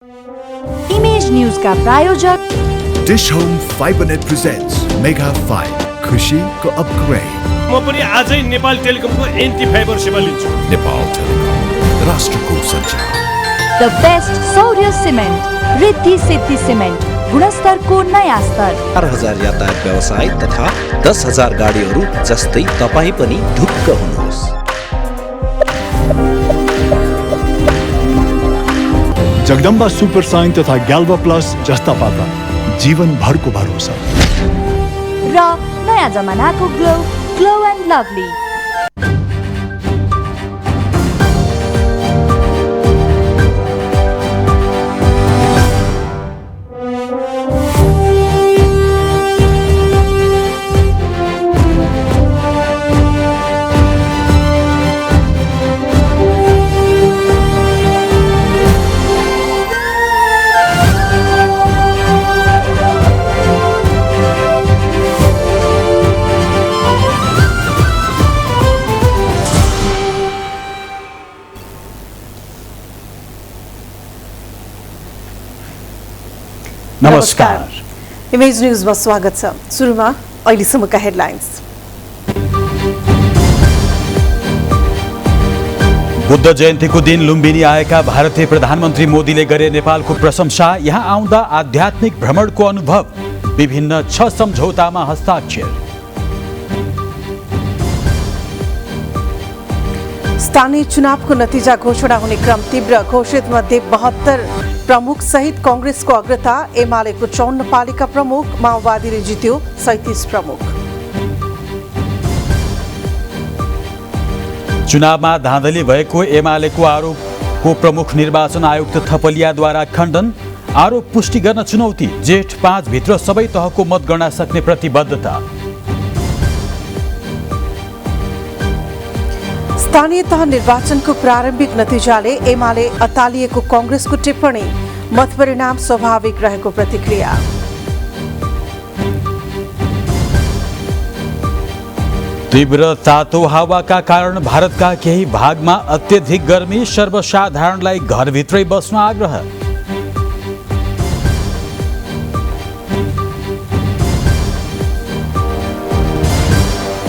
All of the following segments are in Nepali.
इमेज न्यूज का प्रायोजक dish home Fibernet presents mega 5 खुशी को अपग्रेड। म पनि आजै नेपाल टेलिकमको एन्टी फाइबर सेवा लिन्छु। नेपाल टेलिकम राष्ट्रको सञ्चार। द बेस्ट सौर्य सिमेन्ट, रिद्धि सिद्धि सिमेन्ट, गुणस्तरको नयाँ स्तर। 4000 यातायात व्यवसाय तथा 10,000 गाडीहरू जस्तै तपाईँ पनि ढुक्क हुनुहोस्। जगदम्बा सुपर साइन तथा ग्याल्वा प्लस जस्ता पाता जीवन भरको भरोसा र नयाँ जमानाको ग्लो एन्ड लभली। नमस्कार, इमेज न्यूजमा स्वागत छ। सुरुमा अहिलेसम्मका हेडलाइन्स। बुद्ध जयन्तीको दिन लुम्बिनी आएका भारतीय प्रधानमन्त्री मोदीले गरे नेपालको प्रशंसा। यहाँ आउँदा आध्यात्मिक भ्रमणको अनुभव। विभिन्न 6 सम्झौतामा हस्ताक्षर। स्थानीय चुनावको नतिजा घोषणा हुने क्रम तीव्र। घोषित मध्ये 72 प्रमुख सहित कांग्रेसको अग्रता। एमालेको 54 पालिका प्रमुख, माओवादीले जित्यो 37 प्रमुख। चुनावमा धाँधली भएको एमालेको आरोपको प्रमुख निर्वाचन आयुक्त थपलियाद्वारा खण्डन। आरोप पुष्टि गर्न चुनौती। जेठ 5 भित्र सबै तहको मतगणना सक्ने प्रतिबद्धता। स्थानीय तह निर्वाचनको प्रारम्भिक नतिजाले एमाले अतालिएको कांग्रेसको टिप्पणी। मतपरिणाम स्वाभाविक रहेको प्रतिक्रिया। तीव्र तातो हावाका कारण भारतका केही भागमा अत्यधिक गर्मी। सर्वसाधारणलाई घरभित्रै बस्न आग्रह।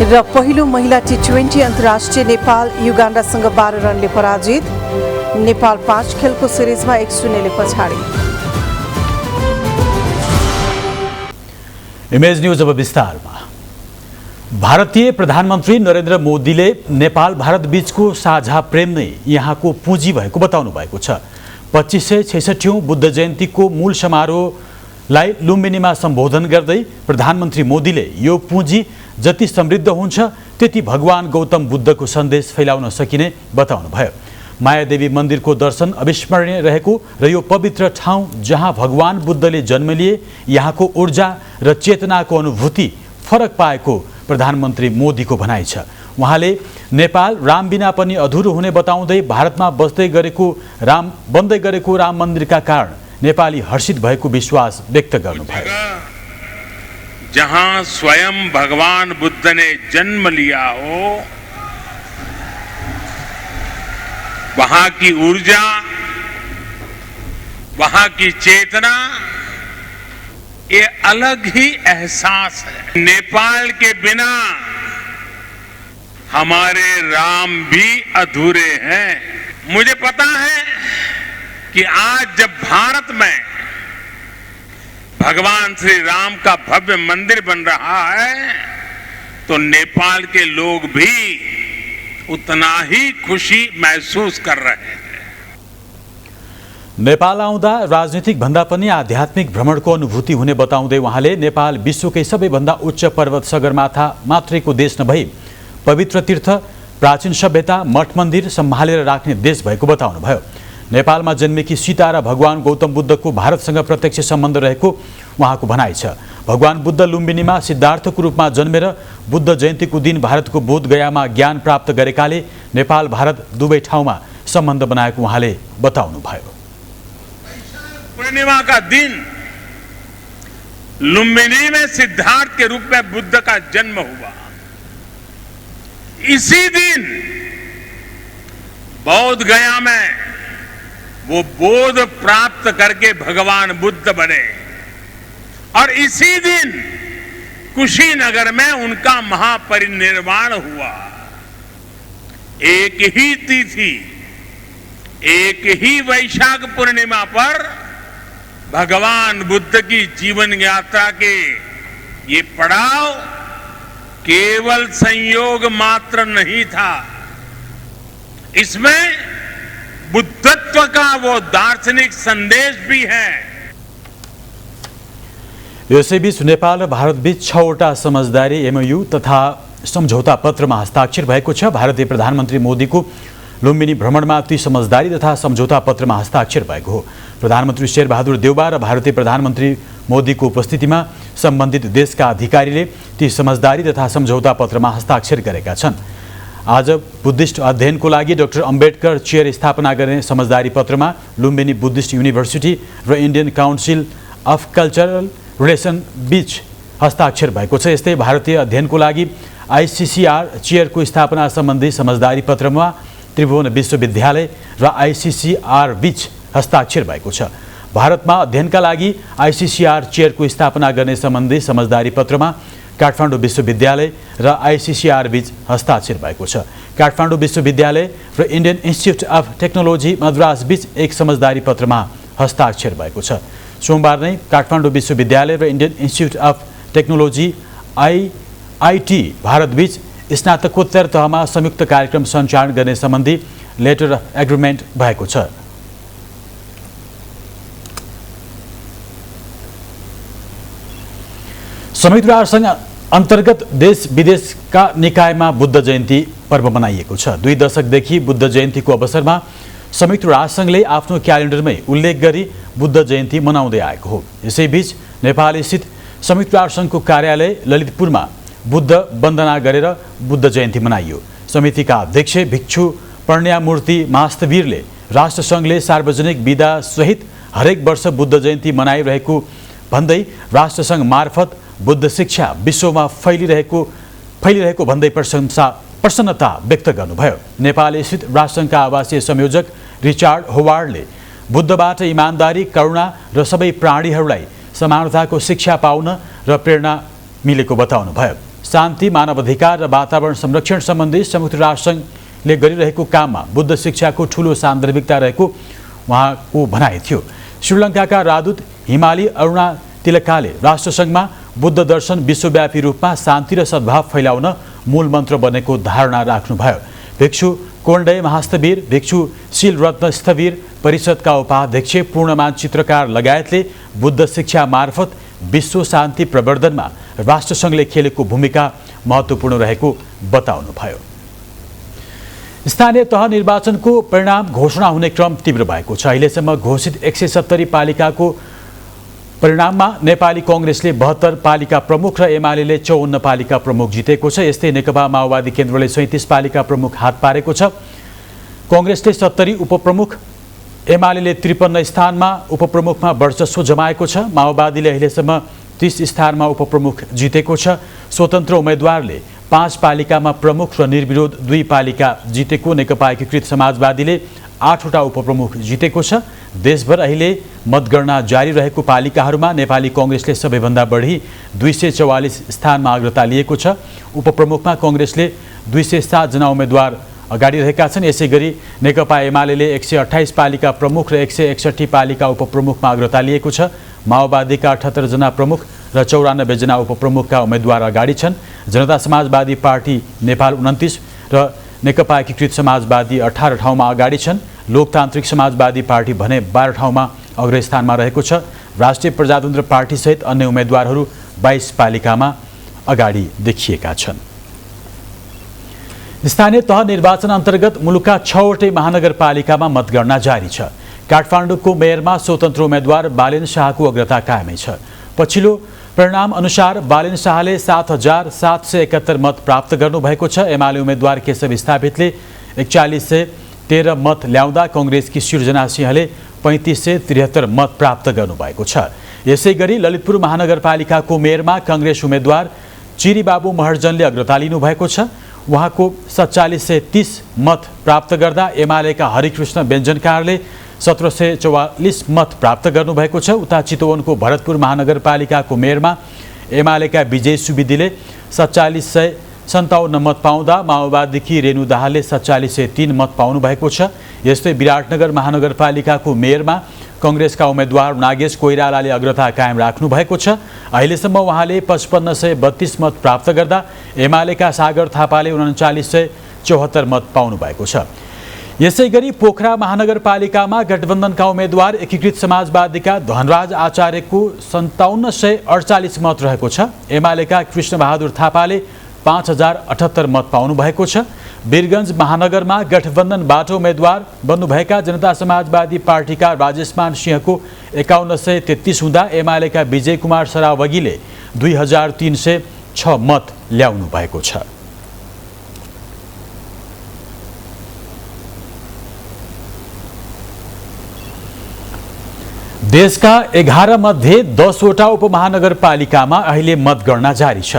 र पहिलो महिला T20 अन्तर्राष्ट्रिय नेपाल युगाण्डासँग 12 रनले पराजित। नेपाल 5 खेलको सिरिजमा 1-0 ले पछाडि। इमेज न्यूज अब विस्तारमा। भारतीय प्रधानमन्त्री नरेन्द्र मोदीले नेपाल भारत बीचको साझा प्रेम नै यहाँको पुँजी भएको बताउनु भएको छ। 2566औं बुद्ध जयन्तीको मूल समारोहलाई लुम्बिनीमा सम्बोधन गर्दै प्रधानमन्त्री मोदीले यो पुँजी जति समृद्ध हुन्छ त्यति भगवान गौतम बुद्धको सन्देश फैलाउन सकिने बताउनुभयो। मायादेवी मन्दिरको दर्शन अविस्मरणीय रहेको र यो पवित्र ठाउँ जहाँ भगवान बुद्धले जन्म लिए यहाँको ऊर्जा र चेतनाको अनुभूति फरक पाएको प्रधानमन्त्री मोदीको भनाइ छ। उहाँले नेपाल राम बिना पनि अधुरो हुने बताउँदै भारतमा बन्दै गरेको राम मन्दिरका कारण नेपाली हर्षित भएको विश्वास व्यक्त गर्नुभयो। जहां स्वयं भगवान बुद्ध ने जन्म लिया हो, वहां की ऊर्जा, वहां की चेतना, ये अलग ही एहसास है। नेपाल के बिना हमारे राम भी अधूरे हैं। मुझे पता है कि आज जब भारत में भगवान श्री राम का भव्य मंदिर बन रहा है तो नेपाल के लोग भी उतना ही खुशी महसूस कर रहे हैं। नेपाल आउँदा राजनीतिक भन्दा पनि आध्यात्मिक भ्रमणको अनुभूति हुने बताउँदै उहाँले नेपाल विश्वकै सबैभन्दा उच्च पर्वत सगरमाथा मात्रैको देश नभई पवित्र तीर्थ, प्राचीन सभ्यता, मठ मन्दिर सम्हालेर राख्ने देश भएको बताउनुभयो। नेपालमा जन्मेकी सीता र भगवान गौतम बुद्धको भारतसँग प्रत्यक्ष सम्बन्ध रहेको उहाँको भनाइ छ। भगवान बुद्ध लुम्बिनीमा सिद्धार्थको रूपमा जन्मेर बुद्ध जयन्तीको दिन भारतको बोधगयामा ज्ञान प्राप्त गरेकाले नेपाल भारत दुवै ठाउँमा सम्बन्ध बनाएको उहाँले बताउनुभयो। पूर्णिमा का दिन लुम्बिनी में सिद्धार्थ के रूप में बुद्ध का जन्म हुआ। इसी दिन बोध गया में वो बोध प्राप्त करके भगवान बुद्ध बने और इसी दिन कुशीनगर में उनका महापरिनिर्वाण हुआ। एक ही तिथि, एक ही वैशाख पूर्णिमा पर भगवान बुद्ध की जीवन यात्रा के ये पड़ाव केवल संयोग मात्र नहीं था, इसमें बुद्धत्व का वो दार्शनिक संदेश भी है। यसैबीच नेपाल र भारतबीच 6वटा समझदारी एमओयू तथा सम्झौता पत्रमा हस्ताक्षर भएको छ। भारतीय प्रधानमन्त्री मोदीको लुम्बिनी भ्रमणमा ती समझदारी तथा सम्झौता पत्रमा हस्ताक्षर भएको हो। प्रधानमन्त्री शेरबहादुर देउबा र भारतीय प्रधानमन्त्री मोदीको उपस्थितिमा सम्बन्धित देशका अधिकारीले ती समझदारी तथा सम्झौता पत्रमा हस्ताक्षर गरेका छन्। आज बुद्धिस्ट अध्ययनको लागि डाक्टर अम्बेडकर चेयर स्थापना गर्ने समझदारी पत्रमा लुम्बिनी बुद्धिस्ट युनिभर्सिटी र Indian council of cultural relation बीच हस्ताक्षर भएको छ। यस्तै भारतीय अध्ययनको लागि आईसीसीआर चेयरको स्थापना सम्बन्धी समझदारी पत्रमा त्रिभुवन विश्वविद्यालय र आईसीसीआर बीच हस्ताक्षर भएको छ। भारतमा अध्ययनका लागि आईसीसीआर चेयरको स्थापना गर्ने सम्बन्धी समझदारी पत्रमा काठमाडौँ विश्वविद्यालय र आईसीसीआर बीच हस्ताक्षर भएको छ। काठमाडौँ विश्वविद्यालय र Indian Institute of technology Madras बीच एक समझदारी पत्रमा हस्ताक्षर भएको छ। सोमबार नै काठमाडौँ विश्वविद्यालय र Indian Institute of Technology IIT भारतबीच स्नातकोत्तर तहमा संयुक्त कार्यक्रम सञ्चालन गर्ने सम्बन्धी लेटर अफ एग्रिमेन्ट भएको छ। संयुक्त राष्ट्रसङ्घ अन्तर्गत देश विदेशका निकायमा बुद्ध जयन्ती पर्व मनाइएको छ। 2 दशकदेखि बुद्ध जयन्तीको अवसरमा संयुक्त राष्ट्रसङ्घले आफ्नो क्यालेन्डरमै उल्लेख गरी बुद्ध जयन्ती मनाउँदै आएको हो। यसैबीच नेपाल स्थित संयुक्त राष्ट्रसङ्घको कार्यालय ललितपुरमा बुद्ध वन्दना गरेर बुद्ध जयन्ती मनाइयो। समितिका अध्यक्ष भिक्षु प्रण्यामूर्ति मास्तवीरले राष्ट्रसङ्घले सार्वजनिक विदा सहित हरेक वर्ष बुद्ध जयन्ती मनाइरहेको भन्दै राष्ट्रसङ्घ मार्फत बुद्ध शिक्षा विश्वमा फैलिरहेको भन्दै प्रसन्नता व्यक्त गर्नुभयो। नेपाल स्थित राष्ट्रसङ्घका आवासीय संयोजक रिचार्ड होवार्डले बुद्धबाट इमानदारी, करुणा र सबै प्राणीहरूलाई समानताको शिक्षा पाउन र प्रेरणा मिलेको बताउनुभयो। शान्ति, मानवाधिकार र वातावरण संरक्षण सम्बन्धी संयुक्त राष्ट्रसङ्घले गरिरहेको काममा बुद्ध शिक्षाको ठूलो सान्दर्भिकता रहेको उहाँको भनाइ थियो। श्रीलङ्काका राजदूत हिमाली अरुणा तिलकाले राष्ट्रसङ्घमा बुद्ध दर्शन विश्वव्यापी रूपमा शान्ति र सद्भाव फैलाउन मूल मन्त्र बनेको धारणा राख्नुभयो। भिक्षु कोण्डय महास्तवीर, भिक्षु शीलरत्न स्थवीर, परिषदका उपाध्यक्ष पूर्णमान चित्रकार लगायतले बुद्ध शिक्षा मार्फत विश्व शान्ति प्रवर्धनमा राष्ट्रसङ्घले खेलेको भूमिका महत्त्वपूर्ण रहेको बताउनुभयो। स्थानीय तह निर्वाचनको परिणाम घोषणा हुने क्रम तीव्र भएको छ। अहिलेसम्म घोषित 170 पालिकाको परिणाममा नेपाली कांग्रेसले 72 पालिका प्रमुख र एमाले 54 पालिका प्रमुख जितेको छ। यस्तै नेकपा माओवादी केन्द्रले 37 पालिका प्रमुख हात पारेको छ। कांग्रेसले 70 उपप्रमुख, एमाले 53 स्थानमा उपप्रमुखमा वर्चस्व जमाएको छ। माओवादीले अहिलेसम्म 30 स्थानमा उपप्रमुख जितेको छ। स्वतन्त्र उम्मेदवारले 5 पालिकामा प्रमुख र निर्विरोध 2 पालिका जितेको नेकपा एकीकृत समाजवादीले 8वटा उपप्रमुख जितेको छ। देशभर अहिले मतगणना जारी रहेको पालिकाहरूमा नेपाली कांग्रेसले सबैभन्दा बढी 244 स्थानमा अग्रता लिएको छ। उपप्रमुखमा कांग्रेसले 207 जना उम्मेदवार अगाडि रहेका छन्। यसैगरी नेकपा एमाले 128 पालिका प्रमुख र 161 पालिका उपप्रमुखमा अग्रता लिएको छ। माओवादीका 78 जना प्रमुख र 94 जना उपप्रमुखका उम्मेदवार अगाडि छन्। जनता समाजवादी पार्टी नेपाल 29 र नेकपा एकीकृत समाजवादी 18 ठाउँमा अगाडि छन्। लोकतान्त्रिक समाजवादी पार्टी भने 12 ठाउँमा अग्रस्थानमा रहेको छ। राष्ट्रिय प्रजातन्त्र पार्टी सहित अन्य उम्मेदवारहरू 22 पालिकामा अगाडि देखिएका छन्। स्थानीय तह निर्वाचन अन्तर्गत मुलुकका 6वटै महानगरपालिकामा मतगणना जारी छ। काठमाडौँको मेयरमा स्वतन्त्र उम्मेदवार बालेन शाहको अग्रता कायमै छ। पछिल्लो परिणाम अनुसार बालेन शाहले 7,771 मत प्राप्त गर्नुभएको छ। एमाले उम्मेदवार केशव स्थापितले 4113 मत ल्याउँदा कांग्रेसकी सृजना सिंहले 3573 मत प्राप्त गर्नुभएको छ। यसैगरी ललितपुर महानगरपालिकाको मेयरमा कांग्रेस उम्मेदवार चिरीबाबु महर्जनले अग्रता लिनुभएको छ। उहाँको 4730 मत प्राप्त गर्दा एमालेका हरिकृष्ण व्यञ्जनकारले 1744 मत प्राप्त गर्नुभएको छ। उता चितवनको भरतपुर महानगरपालिकाको मेयरमा एमालेका विजय सुवेदीले 4757 मत पाउँदा माओवादीकी रेणु दाहालले 4703 मत पाउनु भएको छ। यस्तै विराटनगर महानगरपालिकाको मेयरमा कांग्रेसका उम्मेद्वार नागेश कोइरालाले अग्रता कायम राख्नु भएको छ। अहिलेसम्म उहाँले 5532 मत प्राप्त गर्दा एमालेका सागर थापाले 3974 मत पाउनु भएको छ। यसैगरी पोखरा महानगरपालिकामा गठबन्धनका उम्मेद्वार एकीकृत समाजवादीका धनराज आचार्यको 5748 मत रहेको छ। एमालेका कृष्णबहादुर थापाले 5078 मत पाउनु भएको छ। वीरगञ्ज महानगरमा गठबन्धनबाट उम्मेद्वार बन्नुभएका जनता समाजवादी पार्टीका राजेशमान सिंहको 5133 हुँदा एमालेका विजय कुमार सरावगीले 2306 मत ल्याउनु भएको छ। देशका 11 मध्ये 10 वटा उपमहानगरपालिकामा अहिले मतगणना जारी छ।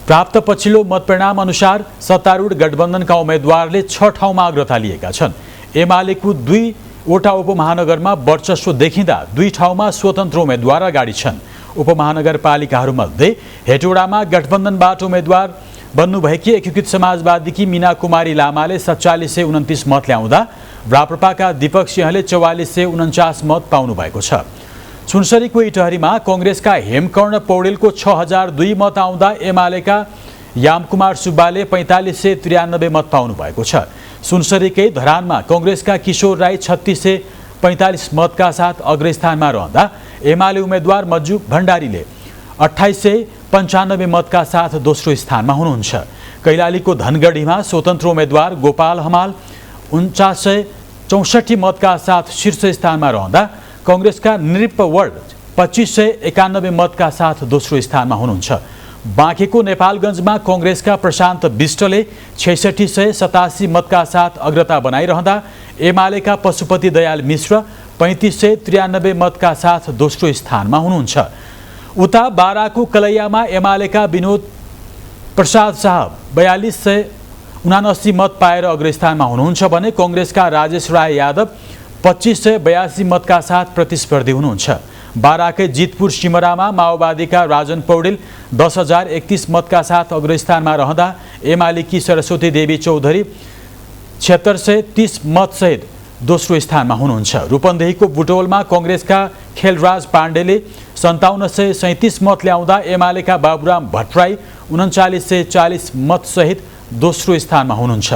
प्राप्त पछिल्लो मतपरिणाम अनुसार सत्तारूढ गठबन्धनका उम्मेद्वारले 6 ठाउँमा अग्रता लिएका छन्। एमालेको 2 वटा उपमहानगरमा वर्चस्व देखिँदा 2 ठाउँमा स्वतन्त्र उम्मेद्वार अगाडि छन्। उपमहानगरपालिकाहरूमध्ये हेटौडामा गठबन्धनबाट उम्मेद्वार बन्नुभएकी एकीकृत समाजवादीकी मीना कुमारी लामाले 4729 मत ल्याउँदा राप्रपाका दीपक सिंहले 4449 मत पाउनु भएको छ। सुनसरीको इटहरीमा कांग्रेसका हेमकर्ण पौडेलको 6002 मत आउँदा एमालेका यामकुमार सुब्बाले 4593 मत पाउनु भएको छ। सुनसरीकै धरानमा कांग्रेसका किशोर राई 3645 मतका साथ अग्रस्थानमा रहँदा एमाले उम्मेद्वार मज्जु भण्डारीले 2895 मतका साथ दोस्रो स्थानमा हुनुहुन्छ। कैलालीको धनगढीमा स्वतन्त्र उम्मेद्वार गोपाल हमाल 4964 मतका साथ शीर्ष स्थानमा रहँदा कांग्रेसका नृप वर्ड 2591 मतका साथ दोस्रो स्थानमा हुनुहुन्छ। बाँकेको नेपालगञ्जमा कांग्रेसका प्रशान्त विष्टले 6687 मतका साथ अग्रता बनाइरहँदा एमालेका पशुपति दयाल मिश्र 3593 मतका साथ दोस्रो स्थानमा हुनुहुन्छ। उता बाराको कलैयामा एमालेका विनोद प्रसाद शाह 4279 मत पाएर अग्रस्थानमा हुनुहुन्छ भने कांग्रेसका राजेश राय यादव 2582 मतका साथ प्रतिस्पर्धी हुनुहुन्छ। बाराकै जितपुर सिमरामा माओवादीका राजन पौडेल 10031 मतका साथ अग्रस्थानमा रहँदा एमालेकी सरस्वती देवी चौधरी 7630 मतसहित दोस्रो स्थानमा हुनुहुन्छ। रूपन्देहीको बुटोलमा कांग्रेसका खेलराज पाण्डेले 5737 मत ल्याउँदा एमालेका बाबुराम भट्टराई 3940 मतसहित दोस्रो स्थानमा हुनुहुन्छ।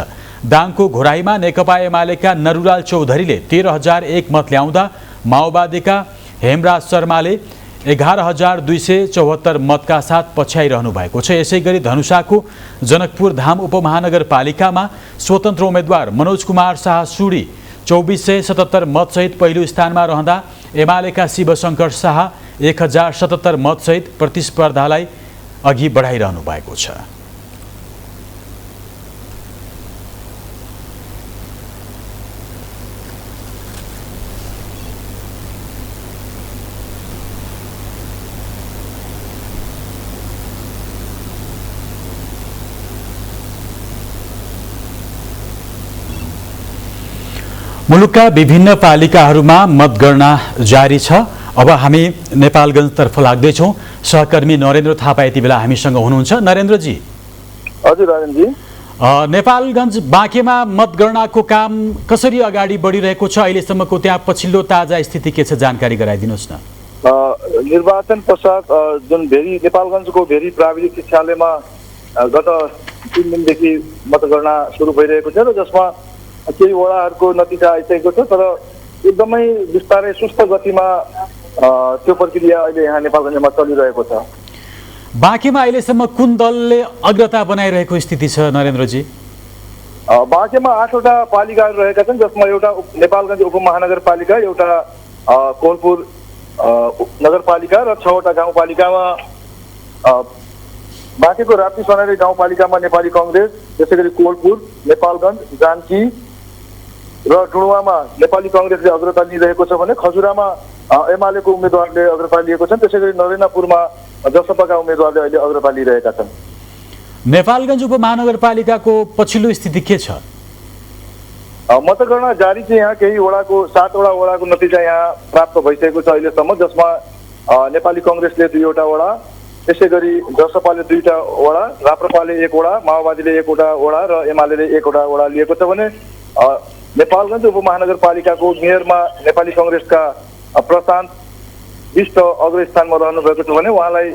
दाङको घोराईमा नेकपा एमालेका नरुलाल चौधरीले 13001 मत ल्याउँदा माओवादीका हेमराज शर्माले 11274 मतका साथ पछ्याइरहनु भएको छ। यसैगरी धनुषाको जनकपुर धाम उपमहानगरपालिकामा स्वतन्त्र उम्मेद्वार मनोज कुमार शाह सुडी 2477 मतसहित पहिलो स्थानमा रहँदा एमालेका शिवशंकर शाह 1077 मतसहित प्रतिस्पर्धालाई अघि बढाइरहनु भएको छ। मुलुकका विभिन्न पालिकाहरूमा मतगणना जारी छ। अब हामी नेपालगञ्जतर्फ लाग्दैछौँ। सहकर्मी नरेन्द्र थापा यति बेला हामीसँग हुनुहुन्छ। नरेन्द्रजी। हजुर राजनजी। नेपालगञ्ज बाँकेमा मतगणनाको काम कसरी अगाडि बढिरहेको छ? अहिलेसम्मको त्यहाँ पछिल्लो ताजा स्थिति के छ, जानकारी गराइदिनुहोस् न। निर्वाचन पश्चात जुन भेरी नेपालगञ्जको भेरी प्राविधिक शिक्षालयमा गत 3 दिनदेखि मतगणना सुरु भइरहेको छ र जसमा केही वडाहरूको नतिजा आइसकेको छ, तर एकदमै बिस्तारै सुस्त गतिमा त्यो प्रक्रिया अहिले यहाँ नेपालगञ्जमा चलिरहेको छ। बाँकेमा अहिलेसम्म कुन दलले अग्रता बनाइरहेको स्थिति छ नरेन्द्रजी? बाँकेमा 8 वटा पालिकाहरू रहेका छन्, जसमा एउटा नेपालगञ्ज उपमहानगरपालिका, एउटा कोलपुर नगरपालिका र 6 वटा गाउँपालिकामा बाँकेको राप्ती सनारी गाउँपालिकामा नेपाली कांग्रेस, त्यसैगरी कोलपुर, नेपालगञ्ज, जानकी र डुणुवामा नेपाली कांग्रेसले अग्रता लिइरहेको छ भने खजुरामा एमालेको उम्मेद्वारले अग्रता लिएको छन्। त्यसैगरी नरेनापुरमा जसपाका उम्मेद्वारले अहिले अग्रता लिइरहेका छन्। नेपालगञ्ज उपमहानगरपालिकाको पछिल्लो स्थिति के छ? मतगणना जारी चाहिँ यहाँ केही वडाको 7वटा वडाको नतिजा यहाँ प्राप्त भइसकेको छ अहिलेसम्म, जसमा नेपाली कङ्ग्रेसले 2वटा वडा, त्यसै गरी जसपाले 2टा वडा, राप्रपाले 1 वडा, माओवादीले 1वटा वडा र एमाले 1वटा वडा लिएको छ भने नेपालगञ्ज उपमहानगरपालिकाको मेयरमा नेपाली कङ्ग्रेसका प्रशान्त विष्ट अग्रस्थानमा रहनु भएको छ भने उहाँलाई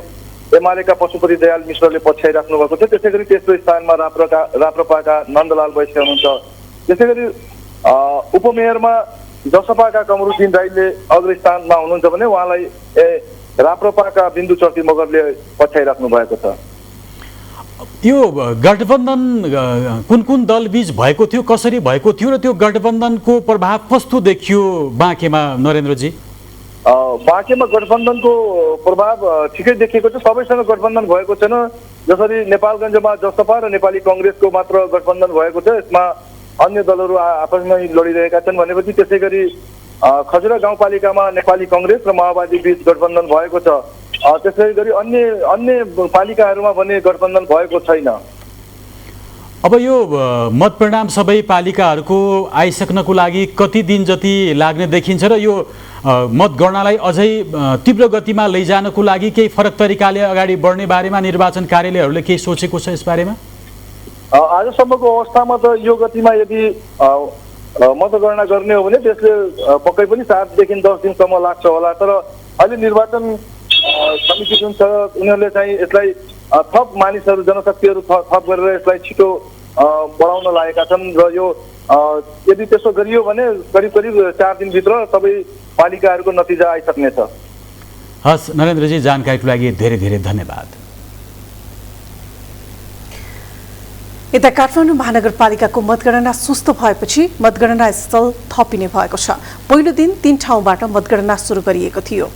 एमालेका पशुपति दयाल मिश्रले पछ्याइराख्नु भएको छ। त्यसै गरी तेस्रो स्थानमा राप्रपाका नन्दलाल वैश्य हुनुहुन्छ। त्यसै गरी उपमेयरमा जसपाका कमरुद्दिन राईले अग्रस्थानमा हुनुहुन्छ भने उहाँलाई राप्रपाका बिन्दु चर्ती मगरले पछ्याइराख्नु भएको छ। यो गठबन्धन कुन कुन दल बीच भएको थियो, कसरी भएको थियो र त्यो गठबन्धनको प्रभाव कस्तो देखियो बाँकेमा नरेन्द्रजी? बाँकेमा गठबन्धनको प्रभाव ठिकै देखिएको छ। सबैसँग गठबन्धन भएको छैन। जसरी नेपालगञ्जमा जसपा र नेपाली कङ्ग्रेसको मात्र गठबन्धन भएको छ, यसमा अन्य दलहरू आपसमै लडिरहेका छन् भनेपछि त्यसै गरी खजुरा गाउँपालिकामा नेपाली कङ्ग्रेस र माओवादी बीच गठबन्धन भएको छ। त्यसै गरी अन्य पालिकाहरूमा भने गठबन्धन भएको छैन। अब यो मत परिणाम सबै पालिकाहरूको आइसक्नको लागि कति दिन जति लाग्ने देखिन्छ र यो मतगणनालाई अझै तीव्र गतिमा लैजानको लागि केही फरक तरिकाले अगाडि बढ्ने बारेमा निर्वाचन कार्यालयहरूले केही सोचेको छ? यस बारेमा आजसम्मको अवस्थामा त यो गतिमा यदि मतगणना गर्ने हो भने त्यसले पक्कै पनि 7 देखि 10 दिनसम्म लाग्छ होला। तर अहिले निर्वाचन समिति जुन छ उनीहरूले चाहिँ यसलाई थप मानिसहरू जनशक्तिहरू थप गरेर यसलाई छिटो बढाउन लागेका छन् र यो यदि त्यसो गरियो भने करिब 4 दिनभित्र सबै पालिकाहरूको नतिजा आइसक्नेछ। हस् नरेन्द्रजी, जानकारीको लागि धेरै धेरै धन्यवाद। यता काठमाडौँ महानगरपालिकाको मतगणना सुस्त भएपछि मतगणना स्थल थपिने भएको छ। पहिलो दिन 3 ठाउँबाट मतगणना सुरु गरिएको थियो।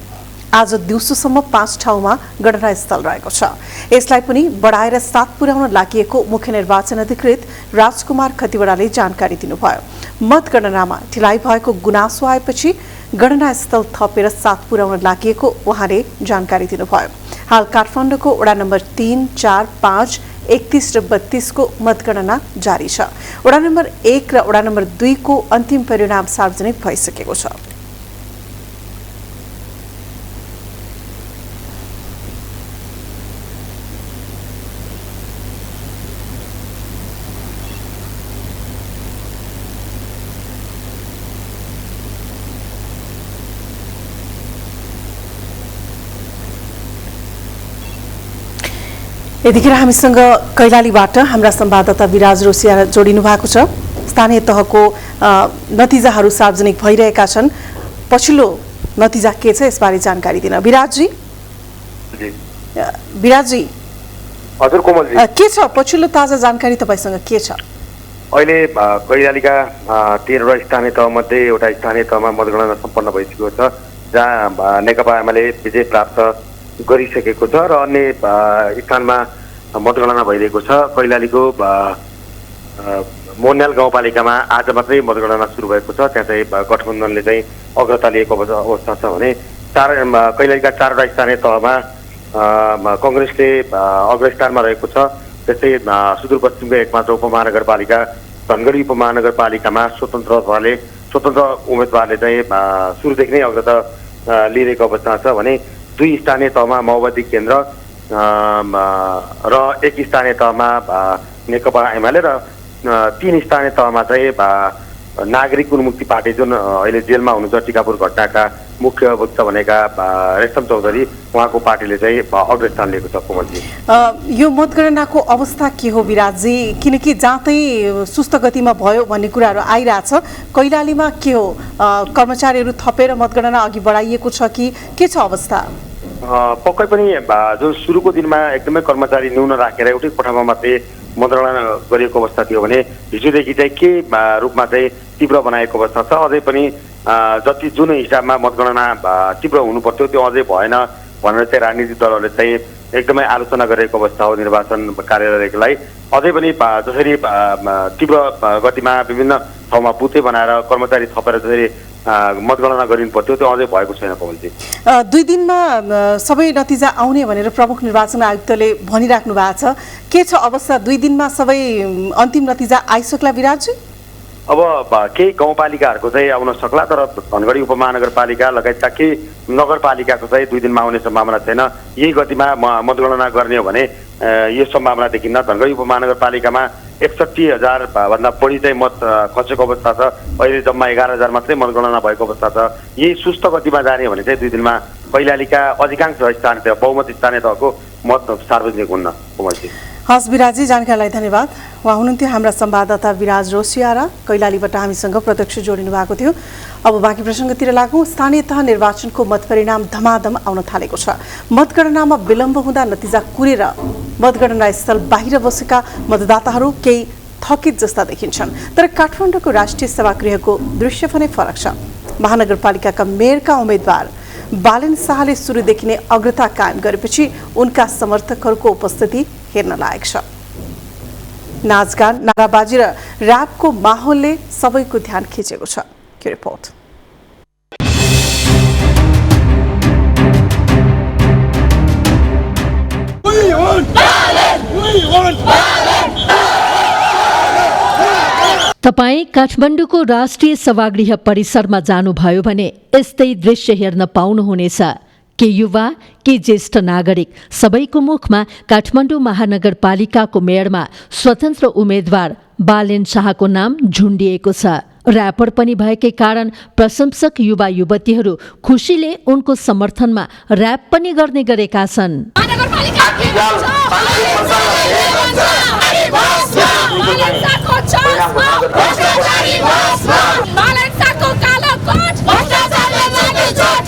आज दिउँसोसम्म 5 ठाउँमा गणना स्थल रहेको छ। यसलाई पनि बढाएर 7 पुर्याउन लागि मुख्य निर्वाचन अधिकृत राजकुमार खतिवड़ाले जानकारी दिनुभयो। मतगणनामा ढिलाइ भएको गुनासो आएपछि गणना स्थल थपेर 7 पुर्याउन लागि उहाँले जानकारी दिनुभयो। हाल काठमाडौँको वडा नम्बर 3, 4, 5, 31 र 32 को मतगणना जारी छ। वडा नम्बर 1 र वडा नम्बर 2 को अन्तिम परिणाम सार्वजनिक भइसकेको छ। यतिखेर हामीसँग कैलालीबाट हाम्रा संवाददाता विराज रोसिया जोडिनु भएको छ। स्थानीय तहको नतिजाहरू सार्वजनिक भइरहेका छन्। पछिल्लो नतिजा के छ यसबारे जानकारी दिन विराजजी। विराजजी हजुर कोमलजी, के छ पछिल्लो ताजा जानकारी तपाईसँग के छ? अहिले कैलालीका 13वटा स्थानीय तहमध्ये एउटा स्थानीय तहमा मतगणना सम्पन्न भइसकेको छ, जहाँ नेकपा एमाले विजय प्राप्त गरिसकेको छ र अन्य स्थानमा मतगणना भइरहेको छ। कैलालीको मोन्याल गाउँपालिकामा आज मात्रै मतगणना सुरु भएको छ। त्यहाँ चाहिँ गठबन्धनले चाहिँ अग्रता लिएको अवस्था छ भने कैलालीका 4वटा स्थानीय तहमा कङ्ग्रेसले अग्रस्थानमा रहेको छ। त्यस्तै सुदूरपश्चिमको एकमात्र उपमहानगरपालिका धनगढी उपमहानगरपालिकामा स्वतन्त्र उम्मेदवारले चाहिँ सुरुदेखि नै अग्रता लिइरहेको अवस्था छ भने 2 स्थानीय तहमा माओवादी केन्द्र र 1 स्थानीय तहमा नेकपा एमाले र 3 स्थानीय तहमा चाहिँ नागरिक उन्मुक्ति पार्टी जुन अहिले जेलमा हुनुहुन्छ टिकापुर घटनाका मुख्य वक्ता भनेका रेशम चौधरी, उहाँको पार्टीले चाहिँ अग्रस्थान लिएको छ। कोमलजी, यो मतगणनाको अवस्था के हो विराजजी? किनकि जाँतै सुस्त गतिमा भयो भन्ने कुराहरू आइरहेछ। कैलालीमा के हो, कर्मचारीहरू थपेर मतगणना अघि बढाइएको छ कि के छ अवस्था? पक्कै पनि जुन सुरुको दिनमा एकदमै कर्मचारी न्यून राखेर एउटै कोठामा मात्रै मतगणना गरिएको अवस्था थियो भने हिजोदेखि चाहिँ के रूपमा चाहिँ तीव्र बनाएको अवस्था छ। अझै पनि जति जुन हिसाबमा मतगणना तीव्र हुनुपर्थ्यो त्यो अझै भएन भनेर चाहिँ राजनीतिक दलहरूले चाहिँ एकदमै आलोचना गरेको अवस्था हो निर्वाचन कार्यालयलाई। अझै पनि जसरी तीव्र गतिमा विभिन्न ठाउँमा बुथे बनाएर कर्मचारी थपेर जसरी मतगणना गरिनु पर्थ्यो त्यो अझै भएको छैन। कमलजी, 2 दिनमा सबै नतिजा आउने भनेर प्रमुख निर्वाचन आयुक्तले भनिराख्नु भएको छ। के छ अवस्था? 2 दिनमा सबै अन्तिम नतिजा आइसक्ला विराजजी? अब केही गाउँपालिकाहरूको चाहिँ आउन सक्ला, तर धनगढी उपमहानगरपालिका लगायतका केही नगरपालिकाको चाहिँ 2 दिनमा आउने सम्भावना छैन। यही गतिमा मतगणना गर्ने हो भने यो सम्भावना देखिन्न। धनगढी उपमहानगरपालिकामा 61,000 भन्दा बढी चाहिँ मत खसेको अवस्था छ। अहिले जम्मा 11,000 मात्रै मतगणना भएको अवस्था छ। यही सुस्त गतिमा जाने भने चाहिँ 2 दिनमा कैलालीका अधिकांश स्थानीय बहुमत स्थानीय तहको मत सार्वजनिक हुन्न। कुमारजी हस् विराजी, जानकारीलाई धन्यवाद। उहाँ हुनुहुन्थ्यो हाम्रा संवाददाता विराज रोसियारा, कैलालीबाट हामीसँग प्रत्यक्ष जोडिनु भएको थियो। अब बाँकी प्रसङ्गतिर लागौँ। स्थानीय तह निर्वाचनको मतपरिणाम धमाधम आउन थालेको छ। मतगणनामा विलम्ब हुँदा नतिजा कुरेर मतगणना स्थल बाहिर बसेका मतदाताहरू केही थकित जस्ता देखिन्छन्। तर काठमाडौँको राष्ट्रिय सभागृहको दृश्य पनि फरक छ। महानगरपालिकाका मेयरका उम्मेद्वार बालेन शाहले सुरुदेखि नै अग्रता कायम गरेपछि उनका समर्थकहरूको उपस्थिति हेर्न लायक छ। नाचगान, नाराबाजी र र्यापको माहौलले सबैको ध्यान खिचेको छ। के रिपोर्ट। तपाईँ काठमाडौँको राष्ट्रिय सभागृह परिसरमा जानुभयो भने यस्तै दृश्य हेर्न पाउनुहुनेछ। के युवा के ज्येष्ठ नागरिक सबैको मुखमा काठमाडौँ महानगरपालिकाको मेयरमा स्वतन्त्र उम्मेद्वार बालेन शाहको नाम झुन्डिएको छ। र्यापर पनि भएकै कारण प्रशंसक युवा युवतीहरू खुसीले उनको समर्थनमा र्याप पनि गर्ने गरेका छन्।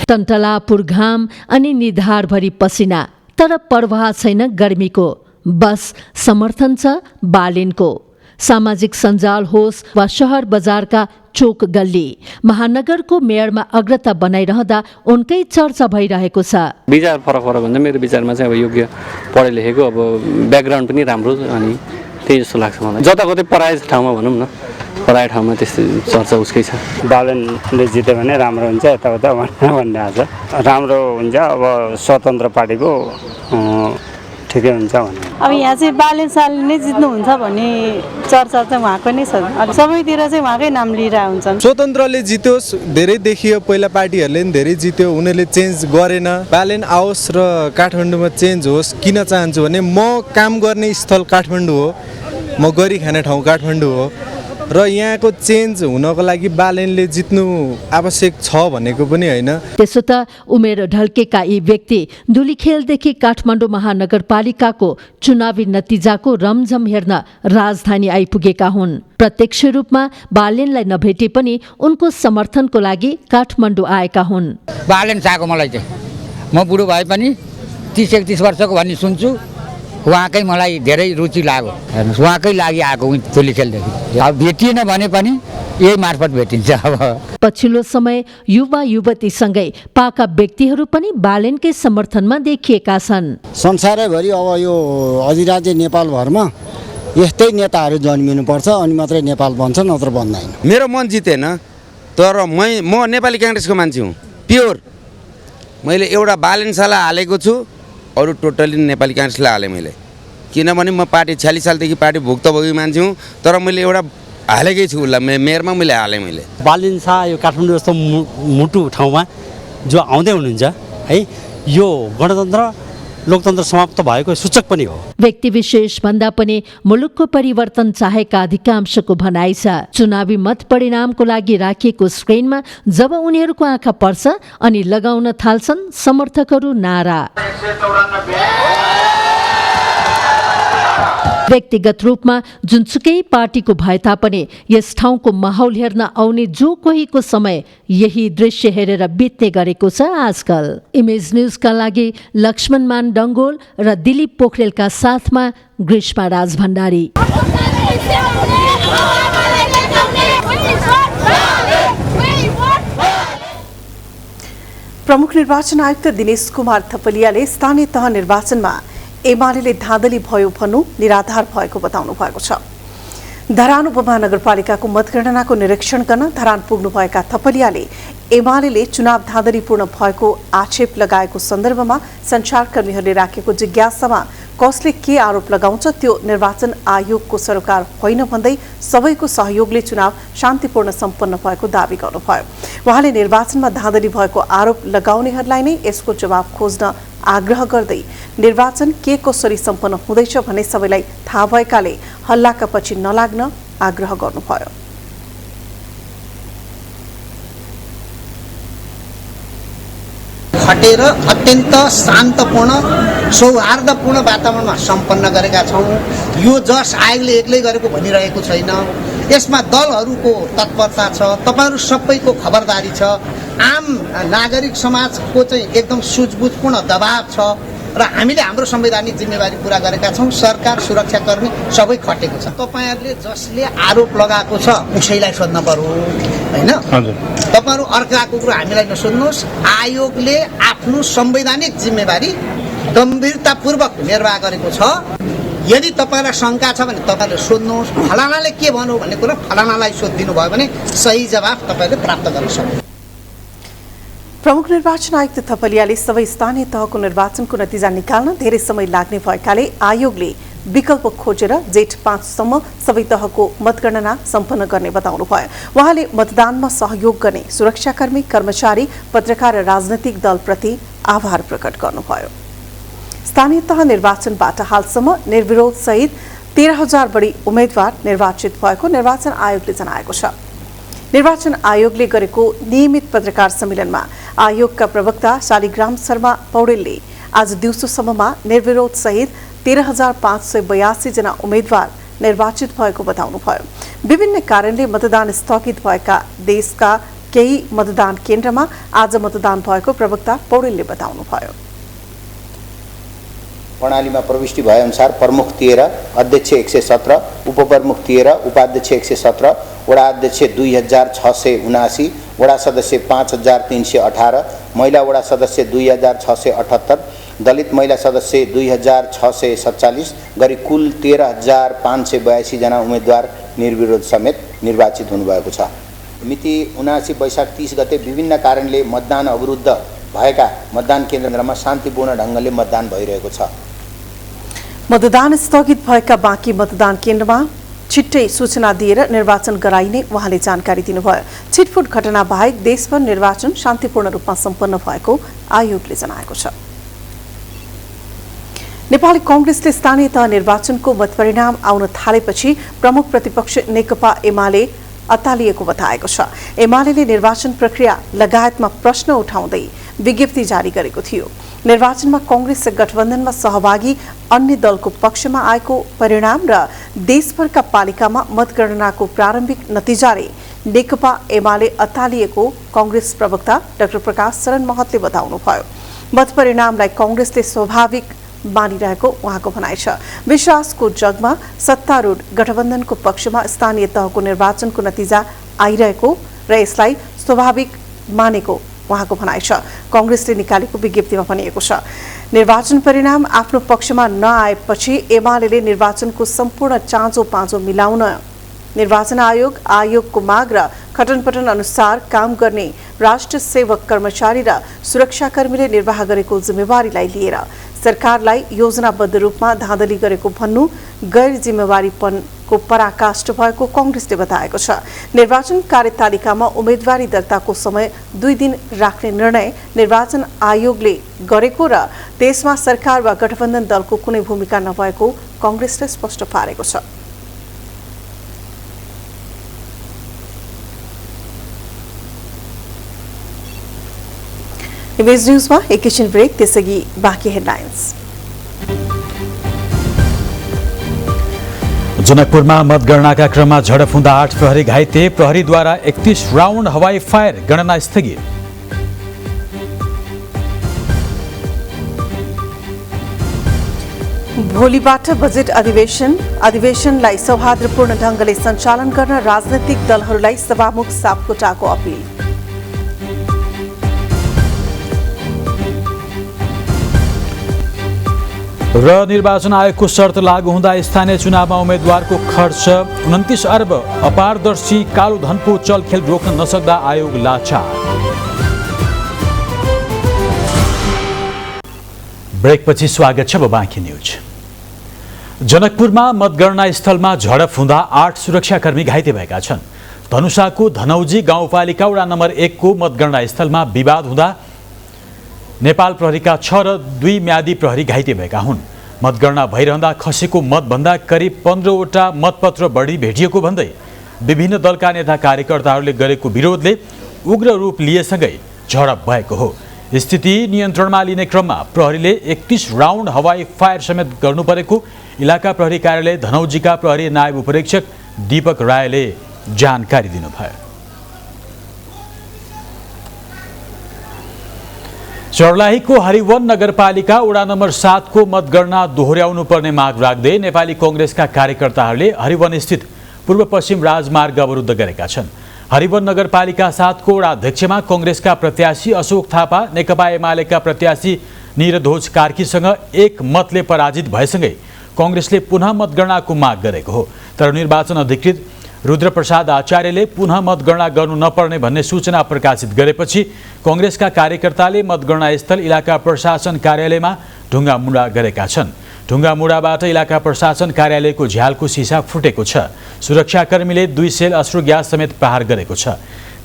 तन्तलापुर घाम अनि निधारभरि पसिना, तर परवाह छैन गर्मीको। बस समर्थन छ बालेनको। सामाजिक सञ्जाल होस् वा शहर बजारका चोक गल्ली, महानगरको मेयरमा अग्रता बनाइरहँदा उनकै चर्चा भइरहेको छ। विचार फरक हुन्छ। मेरो विचारमा चाहिँ अब योग्य पढे लेखेको, अब ब्याकग्राउन्ड पनि राम्रो, अनि त्यही जस्तो लाग्छ मलाई। जताकतै पराय ठाउँमा भनौँ न, पराय ठाउँमा त्यस्तो चर्चा उसकै छ। बालेनले जित्यो भने राम्रो हुन्छ यताउता भन्ने आछ। राम्रो हुन्छ। अब स्वतन्त्र पार्टीको ठिकै हुन्छ भने। अब यहाँ चाहिँ बालेन शाहले नै जित्नुहुन्छ भन्ने चर्चा चाहिँ उहाँको नै छ। सबैतिर चाहिँ उहाँकै नाम लिइरहेको हुन्छ। स्वतन्त्रले जित्योस्, धेरै देखियो, पहिला पार्टीहरूले पनि धेरै जित्यो, उनीहरूले चेन्ज गरेन। बालेन आओस् र काठमाडौँमा चेन्ज होस्। किन चाहन्छु भने म काम गर्ने स्थल काठमाडौँ हो, म गरी खाने ठाउँ काठमाडौँ हो, र यहाँको चेन्ज हुनको लागि बालेनले जित्नु आवश्यक छ भनेको पनि होइन। त्यसो त उमेर ढल्केका यी व्यक्ति धुलीखेलदेखि काठमाडौँ महानगरपालिकाको चुनावी नतिजाको रमझम हेर्न राजधानी आइपुगेका हुन्। प्रत्यक्ष रूपमा बालेनलाई नभेटे पनि उनको समर्थनको लागि काठमाडौँ आएका हुन्। बालेन शाहको मलाई चाहिँ, म बुढो भए पनि 30-31 वर्षको भन्ने सुन्छु, उहाँकै मलाई धेरै रुचि लाग्यो। हेर्नुहोस्, उहाँकै लागि आएको धुलीखेलदेखि। अब भेटिएन भने पनि यही मार्फत भेटिन्छ। अब पछिल्लो समय युवा युवतीसँगै पाका व्यक्तिहरू पनि बालेनकै समर्थनमा देखिएका छन्। संसारैभरि अब यो अधिराज्य नेपालभरमा यस्तै नेताहरू जन्मिनुपर्छ, अनि मात्रै नेपाल बन्छ, नत्र बन्दैन। मेरो मन जितेन, तर म नेपाली काङ्ग्रेसको मान्छे हुँ, प्योर। मैले एउटा बालेन शाहलाई हालेको छु, अरू टोटली नेपाली काङ्ग्रेसलाई हालेँ मैले। किनभने म पार्टी 46 सालदेखि पार्टी भुक्तभोगी मान्छे हुँ, तर मैले एउटा हालेकै छु उसलाई, मेयरमा मैले हालेँ मैले। बालेन शाह यो काठमाडौँ जस्तो मुटु ठाउँमा जो आउँदै हुनुहुन्छ है, यो गणतन्त्र लोकतन्त्र समाप्त भएको सूचक पनि हो। व्यक्ति विशेष भन्दा पनि मुलुकको परिवर्तन चाहेका अधिकांशको भनाइ छ। चुनावी मत परिणामको लागि राखिएको स्क्रिनमा जब उनीहरूको आँखा पर्छ अनि लगाउन थाल्छन् समर्थकहरू नारा। व्यक्तिगत रूपमा जुनसुकै पार्टीको भए तापनि यस ठाउँको माहौल हेर्न आउने जो कोहीको समय यही दृश्य हेरेर बित्ने गरेको छ आजकल। इमेज न्यूजका लागि लक्ष्मणमान डङ्गोल र दिलीप पोखरेलका साथमा ग्रीष्मा राज भण्डारी। प्रमुख निर्वाचन आयुक्त दिनेश कुमार थपलियाले स्थानीय तह निर्वाचनमा एमाले धाँधली भयो भन्नु निराधार भएको बताउनु भएको छ। धरान उपमहानगरपालिकाको मतगणनाको निरीक्षण गर्न धरान पुग्नुभएका थपलियाले एमाले चुनाव धाँधलीपूर्ण भएको आक्षेप लगाएको सन्दर्भमा सञ्चारकर्मीहरूले राखेको जिज्ञासामा कसले के आरोप लगाउँछ त्यो निर्वाचन आयोगको सरोकार होइन भन्दै सबैको सहयोगले चुनाव शान्तिपूर्ण सम्पन्न भएको दावी गर्नुभयो। उहाँले निर्वाचनमा धाँधली भएको आरोप लगाउनेहरूलाई नै यसको जवाब खोज्न आग्रह गर्दै निर्वाचन के कसरी सम्पन्न हुँदैछ भन्ने सबैलाई थाहा भएकाले हल्लाका पछि नलाग्न आग्रह गर्नुभयो। खटेर अत्यन्त शान्तपूर्ण सौहार्दपूर्ण वातावरणमा सम्पन्न गरेका छौँ। यो जस आयोगले एक्लै गरेको भनिरहेको छैन, यसमा दलहरूको तत्परता छ, तपाईहरू सबैको खबरदारी छ, आम नागरिक समाजको चाहिँ एकदम सुझबुझपूर्ण दबाव छ र हामीले हाम्रो संवैधानिक जिम्मेवारी पूरा गरेका छौँ। सरकार, सुरक्षाकर्मी सबै खटेको छ। तपाईहरूले जसले आरोप लगाएको छ उसैलाई सोध्न पर्यो हैन। तपाईहरू अर्काको कुरा हामीलाई नसोध्नुहोस्। आयोगले आफ्नो संवैधानिक जिम्मेवारी गम्भीरतापूर्वक निर्वाह गरेको छ। यदि तपाईलाई शङ्का छ भने तपाईले सोध्नुहोस्। फलानाले के भन्यो भन्ने कुरा फलानालाई सोधिदिनु भयो भने सही जवाफ तपाईले प्राप्त गर्न सक्नुहुन्छ। प्रमुख निर्वाचन आयुक्त थपलियाले सबै स्थानीय तहको निर्वाचनको नतिजा निकाल्न धेरै समय लाग्ने भएकाले आयोगले विकल्प खोजेर जेठ 5 सम्म सबै तहको मतगणना सम्पन्न गर्ने बताउनुभयो। उहाँले मतदानमा सहयोग गर्ने सुरक्षाकर्मी, कर्मचारी, पत्रकार र राजनैतिक दलप्रति आभार प्रकट गर्नुभयो। स्थानीय तह निर्वाचनबाट हालसम्म निर्विरोध सहित 13,000 बढी उम्मेद्वार निर्वाचित भएको निर्वाचन आयोगले जनाएको छ। निर्वाचन आयोगले गरेको नियमित पत्रकार सम्मेलनमा आयोगका प्रवक्ता शालिग्राम शर्मा पौडेलले आज दिउँसोसम्ममा निर्विरोध सहित 13,582 जना उम्मेद्वार निर्वाचित भएको बताउनुभयो। विभिन्न कारणले मतदान स्थगित भएका देशका केही मतदान केन्द्रमा आज मतदान भएको प्रवक्ता पौडेलले बताउनुभयो। प्रणालीमा प्रविष्टि भए अनुसार प्रमुख 13, अध्यक्ष 117, उपप्रमुख 13, उपाध्यक्ष 117, वडा अध्यक्ष 2679, वडा सदस्य 5318, महिला वडा सदस्य 2678, दलित महिला सदस्य 2647 गरी कुल 13,582 जना उम्मेदवार निर्विरोध समेत निर्वाचित हुनुभएको छ। मिति 79 वैशाख 30 गते विभिन्न कारणले मतदान अवरुद्ध भएका मतदान केन्द्रमा शान्तिपूर्ण ढङ्गले मतदान भइरहेको छ। मतदान स्थगित भएका बाँकी मतदान केन्द्रमा छिट्टै सूचना दिएर निर्वाचन गराइने उहाँले जानकारी दिनुभयो। छिटफुट घटना बाहेक देशभर निर्वाचन शान्तिपूर्ण रूपमा सम्पन्न भएको आयोगले जनाएको छ। नेपाली कांग्रेसले स्थानीय तह निर्वाचनको मतपरिणाम आउन थालेपछि प्रमुख प्रतिपक्ष नेकपा एमाले अत्तालिएको बताएको छ। एमालेले निर्वाचन प्रक्रिया लगायतमा प्रश्न उठाउँदै विज्ञप्ति जारी गरेको थियो। निर्वाचनमा कांग्रेस गठबन्धनमा सहभागी अन्य दलको पक्षमा आएको परिणाम र देशभरका पालिकामा मतगणनाको प्रारम्भिक नतिजाले नेकपा एमाले अत्तालिएको कांग्रेस प्रवक्ता डाक्टर प्रकाश शरण महतले बताउनुभयो। मतपरिणामलाई कांग्रेसले स्वाभाविक मानिरहेको उहाँको भनाइ छ। विश्वासको जगमा सत्तारूढ गठबन्धनको पक्षमा स्थानीय तहको निर्वाचनको नतिजा आइरहेको र यसलाई स्वाभाविक मानेको उहाँको भनाइ छ। कांग्रेसले निकालेको विज्ञप्तिमा भनिएको छ, निर्वाचन परिणाम आफ्नो पक्षमा नआएपछि एमालेले निर्वाचनको सम्पूर्ण चाँजो पाँजो मिलाउन निर्वाचन आयोगको माग र खटनपटन अनुसार काम गर्ने राष्ट्र सेवक कर्मचारी र सुरक्षाकर्मीले निर्वाह गरेको जिम्मेवारीलाई लिएर सरकारलाई योजनाबद्ध रूपमा धाँधली गरेको भन्नु गैर जिम्मेवारीपनको पराकाष्ठ भएको कांग्रेसले बताएको छ। निर्वाचन कार्यतालिकामा उम्मेदवारी दर्ताको समय 2 दिन राख्ने निर्णय निर्वाचन आयोगले गरेको र त्यसमा सरकार वा गठबन्धन दलको कुनै भूमिका नभएको कांग्रेसले स्पष्ट पारेको छ। इमेज न्यूजमा एकैछिन ब्रेक, त्यसअघि बाँकी हेडलाइन्स। जनकपुरमा मतगणनाका क्रममा झडप हुँदा 8 प्रहरी घाइते, प्रहरीद्वारा 31 राउन्ड हवाई फायर, गणना स्थगित। भोलिबाट बजेट अधिवेशनलाई सौहार्दपूर्ण ढंगले सञ्चालन गर्न राजनैतिक दलहरूलाई सभामुख सापकोटाको अपील। र निर्वाचन आयोगको शर्त लागू हुँदा स्थानीय चुनावमा उम्मेद्वारको खर्च 29 अर्ब, अपारदर्शी कालो धनको चलखेल रोक्न नसक्दा आयोग लाचार। ब्रेकपछि स्वागत छ बाँकी न्यूज। जनकपुरमा मतगणना स्थलमा झडप हुँदा 8 सुरक्षाकर्मी घाइते भएका छन्। धनुषाको धनौजी गाउँपालिका वडा नम्बर 1 को मतगणना स्थलमा विवाद हुँदा नेपाल प्रहरीका 6 र 2 म्यादी प्रहरी घाइते भएका हुन्। मतगणना भइरहँदा खसेको मतभन्दा करिब 15वटा मतपत्र बढी भेटिएको भन्दै विभिन्न दलका नेता कार्यकर्ताहरूले गरेको विरोधले उग्र रूप लिएसँगै झडप भएको हो। स्थिति नियन्त्रणमा लिने क्रममा प्रहरीले 31 राउन्ड हवाई फायर समेत गर्नु परेको इलाका प्रहरी कार्यालय धनौजीका प्रहरी नायब उपरीक्षक दीपक रायले जानकारी दिनुभयो। सर्लाहीको हरिवन नगरपालिका वडा नम्बर 7 को मतगणना दोहोर्याउनु पर्ने माग राख्दै नेपाली कांग्रेसका कार्यकर्ताहरूले हरिवन स्थित पूर्व पश्चिम राजमार्ग अवरुद्ध गरेका छन्। हरिवन नगरपालिका 7 को वडा अध्यक्षमा कांग्रेसका प्रत्याशी अशोक थापा नेकपा एमालेका प्रत्याशी निरध्वज कार्कीसँग 1 मतले पराजित भएसँगै कांग्रेसले पुनः मतगणनाको माग गरेको हो। तर निर्वाचन अधिकृत रुद्रप्रसाद आचार्यले पुनः मतगणना गर्नु नपर्ने भन्ने सूचना प्रकाशित गरेपछि कांग्रेसका कार्यकर्ताले मतगणना स्थल इलाका प्रशासन कार्यालयमा ढुङ्गामुढा गरेका छन्। ढुङ्गामुढाबाट इलाका प्रशासन कार्यालयको झ्यालको सिसा फुटेको छ। सुरक्षाकर्मीले 2 सेल अश्रु ग्यास समेत प्रहार गरेको छ।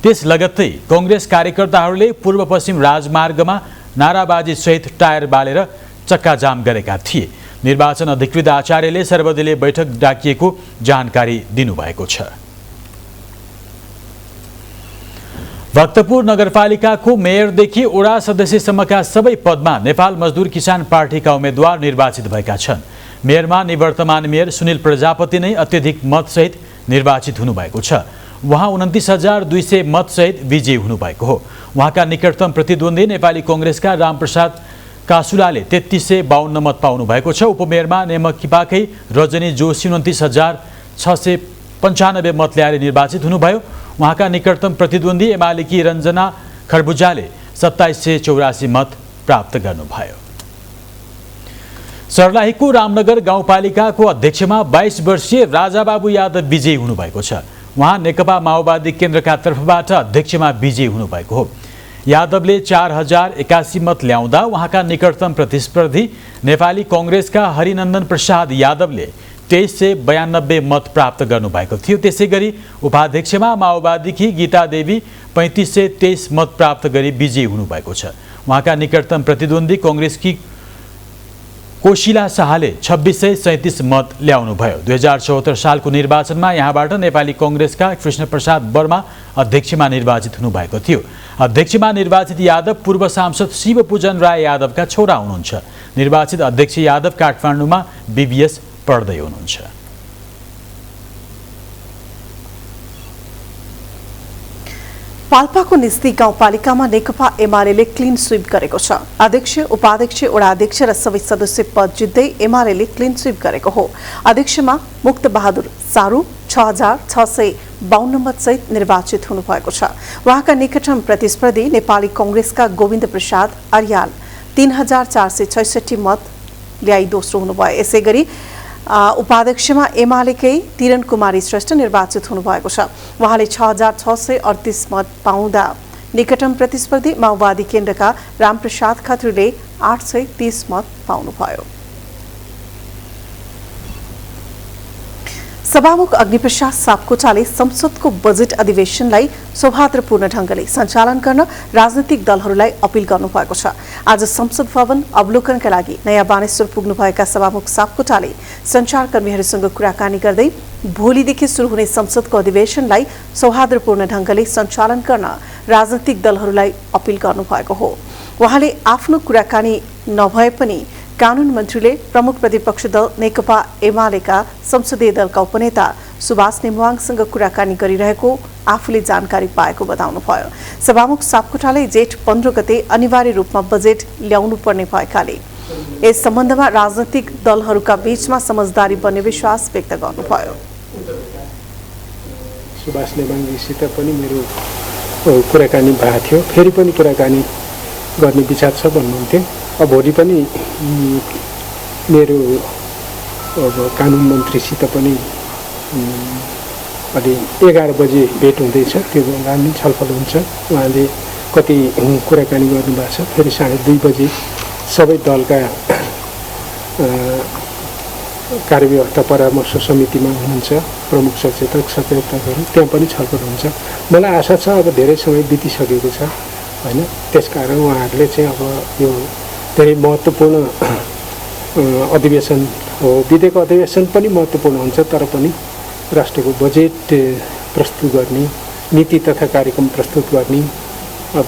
त्यस लगत्तै कांग्रेस कार्यकर्ताहरूले पूर्व पश्चिम राजमार्गमा नाराबाजी सहित टायर बालेर चक्काजाम गरेका थिए। निर्वाचन अधिकृत आचार्यले सर्वदलीय बैठक डाकिएको जानकारी दिनुभएको छ। भक्तपुर नगरपालिकाको मेयरदेखि वडा सदस्यसम्मका सबै पदमा नेपाल मजदुर किसान पार्टीका उम्मेद्वार निर्वाचित भएका छन्। मेयरमा निवर्तमान मेयर सुनिल प्रजापति नै अत्यधिक मतसहित निर्वाचित हुनुभएको छ। उहाँ 29,200 मतसहित विजयी हुनुभएको हो। उहाँका निकटतम प्रतिद्वन्दी नेपाली कांग्रेसका रामप्रसाद कासुलाले 3352 मत पाउनु भएको छ। उपमेयरमा नेमकिपाकै रजनी जोशी 29,695 मत ल्याएर निर्वाचित हुनुभयो। उहाँका निकटतम प्रतिद्वन्दी एमालेकी रञ्जना खरबुजाले 2784 मत प्राप्त गर्नुभयो। सर्लाहीको रामनगर गाउँपालिकाको अध्यक्षमा 22 वर्षीय राजाबाबु यादव विजयी हुनुभएको छ। उहाँ नेकपा माओवादी केन्द्रका तर्फबाट अध्यक्षमा विजयी हुनुभएको हो। यादवले 4081 मत ल्याउँदा उहाँका निकटतम प्रतिस्पर्धी नेपाली कांग्रेसका हरिनन्दन प्रसाद यादवले 2392 मत प्राप्त गर्नुभएको थियो। त्यसैगरी उपाध्यक्षमा माओवादीकी गीता देवी 3523 मत प्राप्त गरी विजयी हुनुभएको छ। उहाँका निकटतम प्रतिद्वन्दी कांग्रेसकी कोशिला शाहले 2637 मत ल्याउनुभयो। 2074 सालको निर्वाचनमा यहाँबाट नेपाली कांग्रेसका कृष्णप्रसाद वर्मा अध्यक्षमा निर्वाचित हुनुभएको थियो। अध्यक्षमा निर्वाचित यादव पूर्व सांसद शिवपूजन राय यादवका छोरा हुनुहुन्छ। निर्वाचित अध्यक्ष यादव काठमाडौँमा बीबीएस पढ्दै हुनुहुन्छ। पाल्पाको निस्ती गाउँपालिकामा नेकपा एमाले क्लिन स्वीप गरेको छ। अध्यक्ष उपाध्यक्ष वडा अध्यक्ष र सबै सदस्य पद जित्दै एमाले क्लिन स्वीप गरेको हो। अध्यक्षमा मुक्त बहादुर सारू 6652 मतसहित निर्वाचित हुनुभएको छ। उहाँका निकटतम प्रतिस्पर्धी नेपाली कांग्रेसका गोविन्द प्रसाद अर्याल 3466 मत ल्याई दोस्रो हुनुभयो। यसैगरी उपाध्यक्षमा एमालेकै तिरन कुमारी श्रेष्ठ निर्वाचित हुनुभएको छ। उहाँले 6638 मत पाउँदा निकटतम प्रतिस्पर्धी माओवादी केन्द्रका रामप्रसाद खत्रीले 830 मत पाउनुभयो। सभामुख अग्निप्रसाद सापकोटाले संसदको बजेट अधिवेशनलाई सौहार्दपूर्ण ढंगले सञ्चालन गर्न राजनीतिक दलहरूलाई अपील गर्नुभएको छ। आज संसद भवन अवलोकनका लागि नयाँ बानेश्वर पुग्नुभएका सभामुख सापकोटाले सञ्चारकर्मीहरूसँग कुराकानी गर्दै भोलिदेखि सुरु हुने संसदको अधिवेशनलाई सौहार्दपूर्ण ढंगले सञ्चालन गर्न राजनीतिक दलहरूलाई अपील गर्नुभएको हो। उहाँले आफ्नो कुराकानी नभए पनि कानून मन्त्रीले प्रमुख प्रतिपक्ष दल नेकपा एमालेका संसदीय दलका उपनेता सुभाष नेमुवाङसँग कुराकानी गरिरहेको आफूले जानकारी पाएको बताउनुभयो। सभामुख सापकोटाले जेठ 15 गते अनिवार्य रूपमा बजेट ल्याउनु पर्ने भएकाले यस सम्बन्धमा राजनीतिक दलहरूका बीचमा समझदारी बन्ने विश्वास व्यक्त गर्नुभयो। सुभाष नेमुवाङजीसित पनि मेरो कुराकानी भएको थियो, फेरि पनि कुराकानी गर्ने विचार छ भन्नुहुन्थ्यो। अब भोलि पनि मेरो कानुन मन्त्रीसित पनि अलि 11 बजे भेट हुँदैछ। त्यो बेला छलफल हुन्छ। उहाँले कति कुराकानी गर्नुभएको छ। फेरि 2:30 बजे सबै दलका कार्यव्यवस्था परामर्श समितिमा हुनुहुन्छ प्रमुख सचेतक सचेतकहरू, त्यहाँ पनि छलफल हुन्छ। मलाई आशा छ अब धेरै समय बितिसकेको छ होइन, त्यसकारण उहाँहरूले चाहिँ अब यो धेरै महत्त्वपूर्ण अधिवेशन हो। विधेयक अधिवेशन पनि महत्त्वपूर्ण हुन्छ, तर पनि राष्ट्रको बजेट प्रस्तुत गर्ने, नीति तथा कार्यक्रम प्रस्तुत गर्ने, अब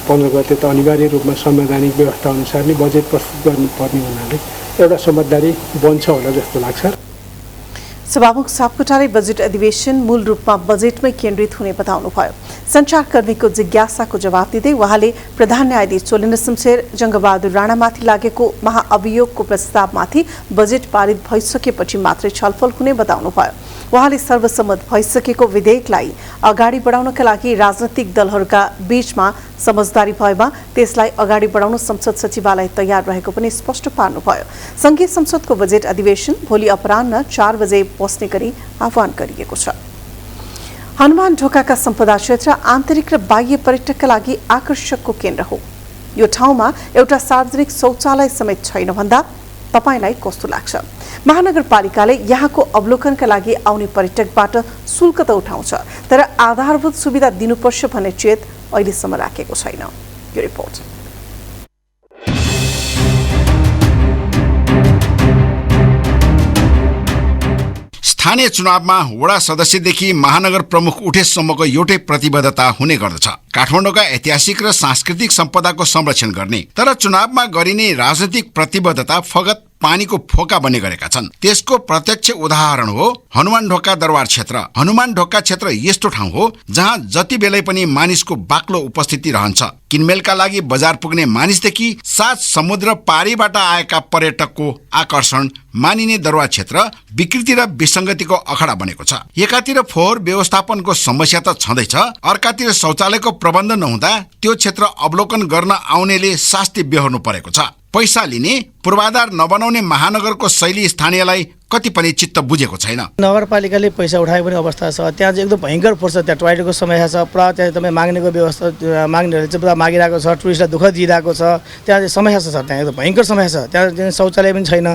15 गते त अनिवार्य रूपमा संवैधानिक व्यवस्था अनुसार नै बजेट प्रस्तुत गर्नुपर्ने हुनाले एउटा समझदारी बन्छ होला जस्तो लाग्छ। सभामुख सापकोटाले बजेट अधिवेशन मूल रूपमा बजेटमै केन्द्रित हुने बताउनुभयो। सञ्चारकर्मीको जिज्ञासाको जवाब दिँदै उहाँले प्रधान न्यायाधीश चोलेन्द्र शमशेर जङ्गबहादुर राणामाथि लागेको महाअभियोगको प्रस्तावमाथि बजेट पारित भइसकेपछि मात्रै छलफल हुने बताउनुभयो। उहाँले सर्वसम्मत भइसकेको विधेयकलाई अगाडि बढाउनका लागि राजनैतिक दलहरूका बीचमा समझदारी भएमा त्यसलाई अगाडि बढाउन संसद सचिवालय तयार रहेको पनि स्पष्ट पार्नुभयो। संघीय संसदको बजेट अधिवेशन भोलि अपराह्न 4 बजे बस्ने गरी आह्वान गरिएको छ। हनुमान ढोकाका सम्पदा क्षेत्र आन्तरिक र बाह्य पर्यटकका लागि आकर्षकको केन्द्र हो। यो ठाउँमा एउटा सार्वजनिक शौचालय समेत छैन भन्दा तपाईलाई कस्तो लाग्छ? महानगरपालिकाले यहाँको अवलोकनका लागि आउने पर्यटकबाट शुल्क त उठाउँछ, तर आधारभूत सुविधा दिनुपर्छ भन्ने चेत अहिलेसम्म राखेको छैन। यो रिपोर्ट। स्थानीय चुनावमा वडा सदस्यदेखि महानगर प्रमुख उठेसम्मको एउटै प्रतिबद्धता हुने गर्दछ, काठमाडौँका ऐतिहासिक र सांस्कृतिक सम्पदाको संरक्षण गर्ने। तर चुनावमा गरिने राजनीतिक प्रतिबद्धता फगत पानीको फोका बन्ने गरेका छन्। त्यसको प्रत्यक्ष उदाहरण हो हनुमान ढोका दरबार क्षेत्र। हनुमान ढोका क्षेत्र यस्तो ठाउँ हो जहाँ जति बेलै पनि मानिसको बाक्लो उपस्थिति रहन्छ। किनमेलका लागि बजार पुग्ने मानिसदेखि 7 समुद्र पारीबाट आएका पर्यटकको आकर्षण मानिने दरबार क्षेत्र विकृति र विसंगतिको अखडा बनेको छ। एकातिर फोहोर व्यवस्थापनको समस्या त छँदैछ, अर्कातिर शौचालयको प्रबन्ध नहुँदा त्यो क्षेत्र अवलोकन गर्न आउनेले शास्ति बेहोर्नु परेको छ। पैसा लिने, पूर्वाधार नबनाउने महानगरको शैली स्थानीयलाई कति पनि चित्त बुझेको छैन। नगरपालिकाले पैसा उठाएको पनि अवस्था छ। त्यहाँ चाहिँ एकदम भयङ्कर पर्छ। त्यहाँ टोयलेटको समस्या छ, पुरा त्यहाँ तपाईँ माग्नेको व्यवस्था माग्नेहरूले चाहिँ पुरा मागिरहेको छ, टुरिस्टलाई दुःख दिइरहेको छ। त्यहाँ चाहिँ समस्या छ सर, त्यहाँ एकदम भयङ्कर समस्या छ। त्यहाँ शौचालय पनि छैन।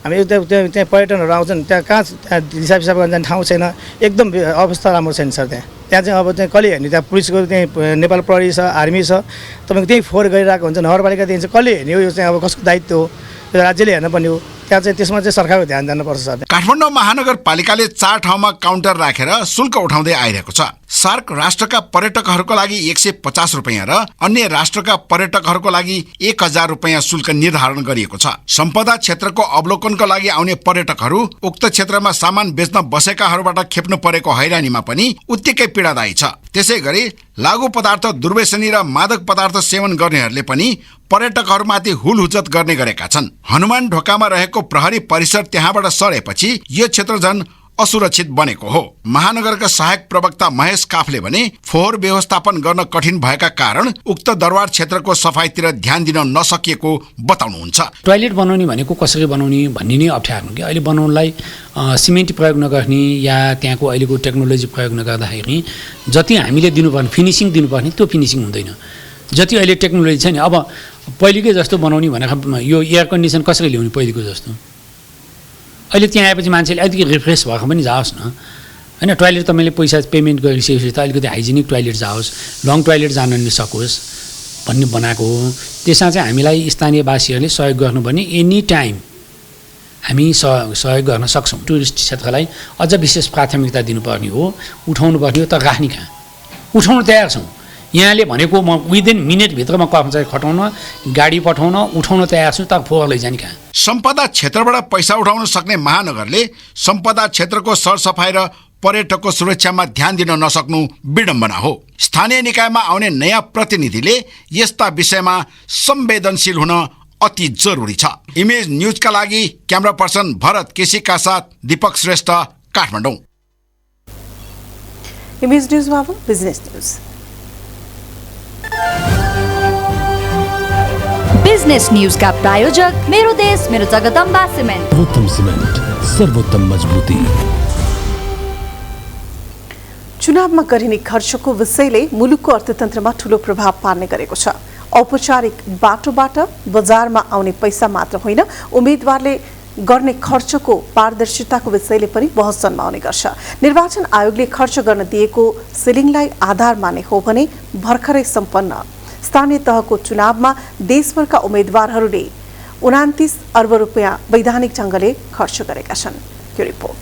हामी त्यहाँ पर्यटनहरू आउँछन्, त्यहाँ कहाँ त्यहाँ हिसाब गर्न जाने ठाउँ छैन। एकदम अवस्था राम्रो छैन सर। त्यहाँ चाहिँ अब चाहिँ कसले हेर्ने? त्यहाँ पुलिसको त्यहाँ नेपाल प्रहरी छ, आर्मी छ, तपाईँको त्यही फोहोर गरिरहेको हुन्छ। नगरपालिका त्यहाँ चाहिँ कसले हेर्ने हो? यो चाहिँ अब कसको दायित्व हो? यो राज्यले हेर्न पर्ने हो। त्यहाँ चाहिँ त्यसमा चाहिँ सरकारको ध्यान जानुपर्छ सर। काठमाडौँ महानगरपालिकाले 4 ठाउँमा काउन्टर राखेर शुल्क उठाउँदै आइरहेको छ। सार्क राष्ट्रका पर्यटकहरूको लागि 150 रुपैयाँ र अन्य राष्ट्रका पर्यटकहरूको लागि 1000 रुपैयाँ शुल्क निर्धारण गरिएको छ। सम्पदा क्षेत्रको अवलोकनको लागि आउने पर्यटकहरू उक्त क्षेत्रमा सामान बेच्न बसेकाहरूबाट खेप्नु परेको हैरानीमा पनि उत्तिकै पीडादायी छ। त्यसै गरी लागु पदार्थ दुर्व्यसनी र मादक पदार्थ सेवन गर्नेहरूले पनि पर्यटकहरूमाथि हुलहुज्जत गर्ने गरेका छन्। हनुमान ढोकामा रहेको प्रहरी परिसर त्यहाँबाट सरेपछि यो क्षेत्र झन् असुरक्षित बनेको हो। महानगरका सहायक प्रवक्ता महेश काफले भने फोहोर व्यवस्थापन गर्न कठिन भएका कारण उक्त दरबार क्षेत्रको सफाईतिर ध्यान दिन नसकिएको बताउनुहुन्छ। टोयलेट बनाउने भनेको कसरी बनाउने भन्ने नै अप्ठ्यारो कि अहिले बनाउनलाई सिमेन्ट प्रयोग नगर्ने या त्यहाँको अहिलेको टेक्नोलोजी प्रयोग नगर्दाखेरि जति हामीले दिनुपर्ने फिनिसिङ दिनुपर्ने त्यो फिनिसिङ हुँदैन। जति अहिले टेक्नोलोजी छ नि, अब पहिलेकै जस्तो बनाउने भनेको यो एयर कन्डिसन कसरी ल्याउने पहिलेको जस्तो? अहिले त्यहाँ आएपछि मान्छेले अलिकति रिफ्रेस भएको पनि जाओस् न होइन। टोयलेट त मैले पैसा पेमेन्ट गरिसकेपछि त अलिकति हाइजेनिक टोयलेट जाओस्, लङ टोयलेट जान नसकोस् भन्ने बनाएको हो। त्यसमा चाहिँ हामीलाई स्थानीयवासीहरूले सहयोग गर्नुपर्ने एनी टाइम हामी सहयोग गर्न सक्छौँ। टुरिस्ट क्षेत्रलाई अझ विशेष प्राथमिकता दिनुपर्ने हो, उठाउनु पर्ने हो। तर राख्ने कहाँ? उठाउनु तयार छौँ। यहाँले भनेको म विदिन मिनटभित्रमा कर्मचारी खटाउन, गाडी पठाउन, उठाउन तयार छु। तर फोहोर लैजाने कहाँ? सम्पदा क्षेत्रबाट पैसा उठाउन सक्ने महानगरले सम्पदा क्षेत्रको सरसफाई र पर्यटकको सुरक्षामा ध्यान दिन नसक्नु विडम्बना हो। स्थानीय निकायमा आउने नयाँ प्रतिनिधिले यस्ता विषयमा संवेदनशील हुन अति जरुरी छ। इमेज न्यूजका लागि क्यामेरा पर्सन भरत केसीका साथ दीपक श्रेष्ठ, काठमाडौँ। इमेज न्यूजमा अब बिजनेस न्यूज। बिजनेस न्यूज का प्रायोजक मेरो देश मेरो जगदम्बा सिमेन्ट। सर्वोत्तम सिमेन्ट, सर्वोत्तम मजबुती। चुनावमा गरिने खर्चको विषयले मुलुकको अर्थतन्त्रमा ठूलो प्रभाव पार्ने गरेको छ। औपचारिक बाटोबाट बजारमा आउने पैसा मात्र होइन, उम्मेदवारले गर्ने खर्चको पारदर्शिताको विषयले पनि बहस जन्माउने गर्छ। निर्वाचन आयोगले खर्च गर्न दिएको सिलिङलाई आधार माने हो भने भर्खरै सम्पन्न स्थानीय तहको चुनावमा देशभरका उम्मेदवारहरूले 29 अर्ब रुपियाँ वैधानिक ढङ्गले खर्च गरेका छन्। यो रिपोर्ट।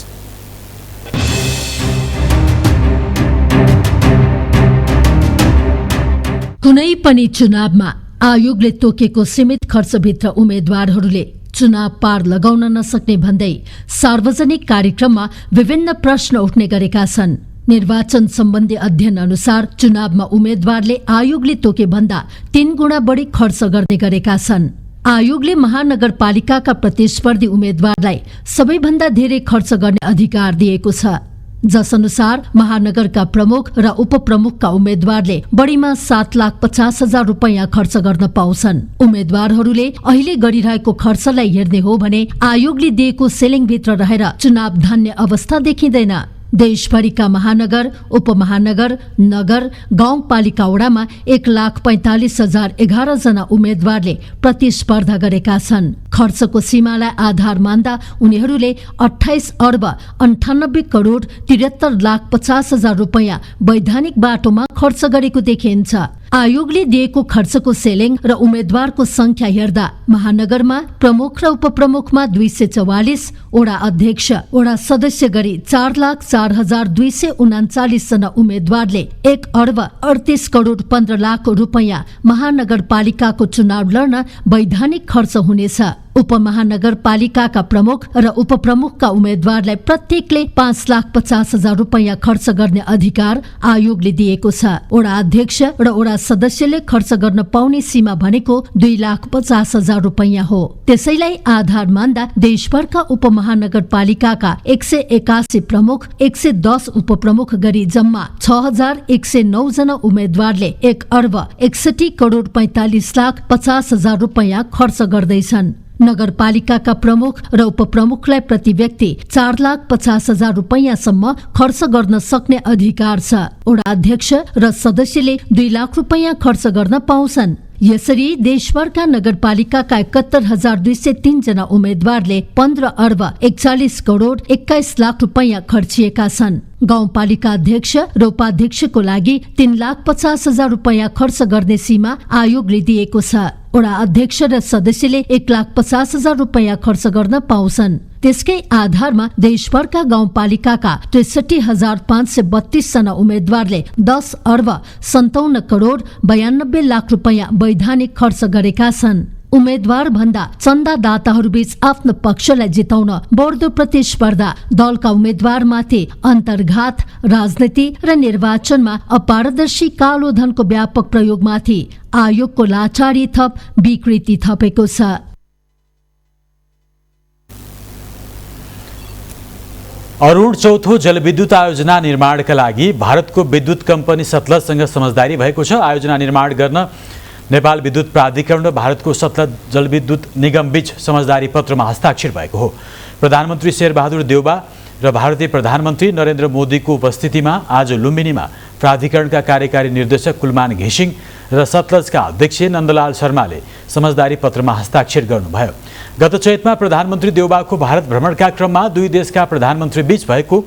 कुनै पनि चुनावमा आयोगले तोकेको सीमित खर्चभित्र उम्मेदवारहरूले चुनाव पार लगाउन नसक्ने भन्दै सार्वजनिक कार्यक्रममा विभिन्न प्रश्न उठ्ने गरेका छन्। निर्वाचन सम्बन्धी अध्ययन अनुसार चुनावमा उम्मेदवारले आयोगले तोके भन्दा 3 गुणा बढी खर्च गर्ने गरेका छन्। आयोगले महानगरपालिकाका प्रतिस्पर्धी उम्मेदवारलाई सबैभन्दा धेरै खर्च गर्ने अधिकार दिएको छ, जसअनुसार महानगरका प्रमुख र उपप्रमुखका उम्मेदवारले बढीमा 7,50,000 रुपियाँ खर्च गर्न पाउँछन्। उम्मेदवारहरूले अहिले गरिरहेको खर्चलाई हेर्ने हो भने आयोगले दिएको सेलिङभित्र रहेर चुनाव धान्ने अवस्था देखिँदैन। देशभरिका महानगर, उपमहानगर, नगर, गाउँपालिका वडामा 1,45,011 जना उम्मेदवारले प्रतिस्पर्धा गरेका छन्। खर्चको सीमालाई आधार मान्दा उनीहरूले 28 अर्ब 98 करोड 73,50,000 रुपियाँ वैधानिक बाटोमा खर्च गरेको देखिन्छ। आयोगले दिएको खर्चको सेलिङ र उम्मेदवारको संख्या हेर्दा महानगरमा प्रमुख र उपप्रमुखमा 244, वडा अध्यक्ष, वडा सदस्य गरी 4,04,239 जना उम्मेदवारले 1 अर्ब 38 करोड 15 लाख रुपियाँ महानगरपालिकाको चुनाव लड्न वैधानिक खर्च हुनेछ। उपमहानगरपालिकाका प्रमुख र उपप्रमुखका उम्मेदवारलाई प्रत्येकले 5,50,000 रुपियाँ खर्च गर्ने अधिकार आयोगले दिएको छ। वडा अध्यक्ष र वडा सदस्यले खर्च गर्न पाउने सीमा भनेको 2,50,000 रुपियाँ हो। त्यसैलाई आधार मान्दा देशभरका उपमहानगरपालिकाका 181 प्रमुख, 110 उपप्रमुख गरी जम्मा 6,109 जना उम्मेदवारले 1 अर्ब 61 करोड 45,50,000 रुपियाँ खर्च गर्दैछन्। नगरपालिकाका प्रमुख र उपप्रमुखलाई प्रति व्यक्ति 4,50,000 रुपियाँसम्म खर्च गर्न सक्ने अधिकार छ। वडा अध्यक्ष र सदस्यले 2 लाख रुपियाँ खर्च गर्न पाउँछन्। यसरी देशभरका नगरपालिकाका 71,203 जना उम्मेदवारले 15 अर्ब 41 करोड 21 लाख रुपियाँ खर्चिएका छन्। गाउँपालिका अध्यक्ष र उपाध्यक्षको लागि 3,50,000 रुपियाँ खर्च गर्ने सीमा आयोगले दिएको छ। वडा अध्यक्ष र सदस्यले 1,50,000 रुपियाँ खर्च गर्न पाउँछन्। त्यसकै आधारमा देशभरका गाउँपालिकाका 63,532 जना उम्मेदवारले 10 अर्ब 57 करोड 92 लाख रुपियाँ वैधानिक खर्च गरेका छन्। उम्मेदवार भन्दा चन्दादाताहरूबीच आफ्नो पक्षलाई जिताउन बढ्दो प्रतिस्पर्धा, दलका उम्मेदवारमाथि अन्तर्घात, राजनीति र निर्वाचनमा अपारदर्शी कालो धनको व्यापक प्रयोगमाथि आयोगको लाचारी थप विकृति थपेको छ। अरुण चौथो जलविद्युत आयोजना निर्माणका लागि भारतको विद्युत कम्पनी सतलजसँग समझदारी भएको छ। आयोजना निर्माण गर्न नेपाल विद्युत प्राधिकरण र भारतको सतलज जलविद्युत निगम बीच समझदारी पत्रमा हस्ताक्षर भएको हो। प्रधानमन्त्री शेरबहादुर देउबा र भारतीय प्रधानमन्त्री नरेन्द्र मोदीको उपस्थितिमा आज लुम्बिनीमा प्राधिकरणका कार्यकारी निर्देशक कुलमान घिसिङ र सतलजका अध्यक्ष नन्दलाल शर्माले समझदारी पत्रमा हस्ताक्षर गर्नुभयो। गत चैतमा प्रधानमन्त्री देउबाको भारत भ्रमणका क्रममा दुई देशका प्रधानमन्त्री बीच भएको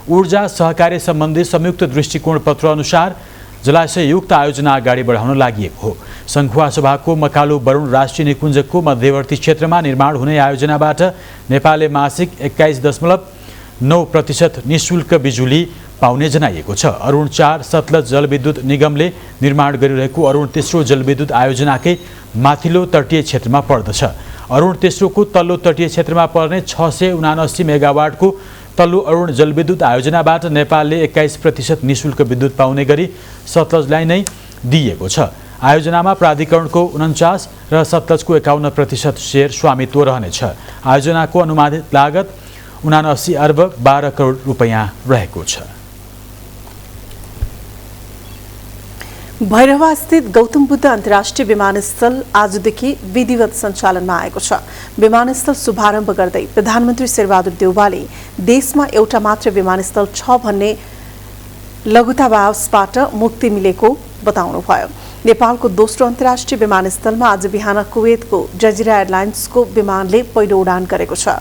ऊर्जा सहकार्य सम्बन्धी संयुक्त दृष्टिकोण पत्र अनुसार जलाशययुक्त आयोजना अगाडि बढाउन लागि हो। संखुवा सभाको मकालु वरुण राष्ट्रिय निकुञ्जको मध्यवर्ती क्षेत्रमा निर्माण हुने आयोजनाबाट नेपालले मासिक 21.9% निःशुल्क बिजुली पाउने जनाइएको छ। अरुण 4 सतलज जलविद्युत निगमले निर्माण गरिरहेको अरुण तेस्रो जलविद्युत आयोजनाकै माथिल्लो तटीय क्षेत्रमा पर्दछ। अरुण तेस्रोको तल्लो तटीय क्षेत्रमा पर्ने 679 मेगावाटको तल्लो अरुण जलविद्युत आयोजनाबाट नेपालले 21% निःशुल्क विद्युत पाउने गरी सतलजलाई नै दिइएको छ। आयोजनामा प्राधिकरणको 49 र सतलजको 51% शेयर स्वामित्व रहनेछ। आयोजनाको अनुमानित लागत 79 अर्ब 12 करोड रुपियाँ रहेको छ। भैरवा स्थित गौतम बुद्ध अन्तर्राष्ट्रिय विमानस्थल आजदेखि विधिवत सञ्चालनमा आएको छ। विमानस्थल शुभारम्भ गर्दै प्रधानमन्त्री शेरबहादुर देउबाले देशमा एउटा मात्र विमानस्थल छ भन्ने लघुतावासबाट मुक्ति मिलेको बताउनुभयो। नेपालको दोस्रो अन्तर्राष्ट्रिय विमानस्थलमा आज बिहान कुवेतको जजिरा एयरलाइन्सको विमानले पहिलो उडान गरेको छ।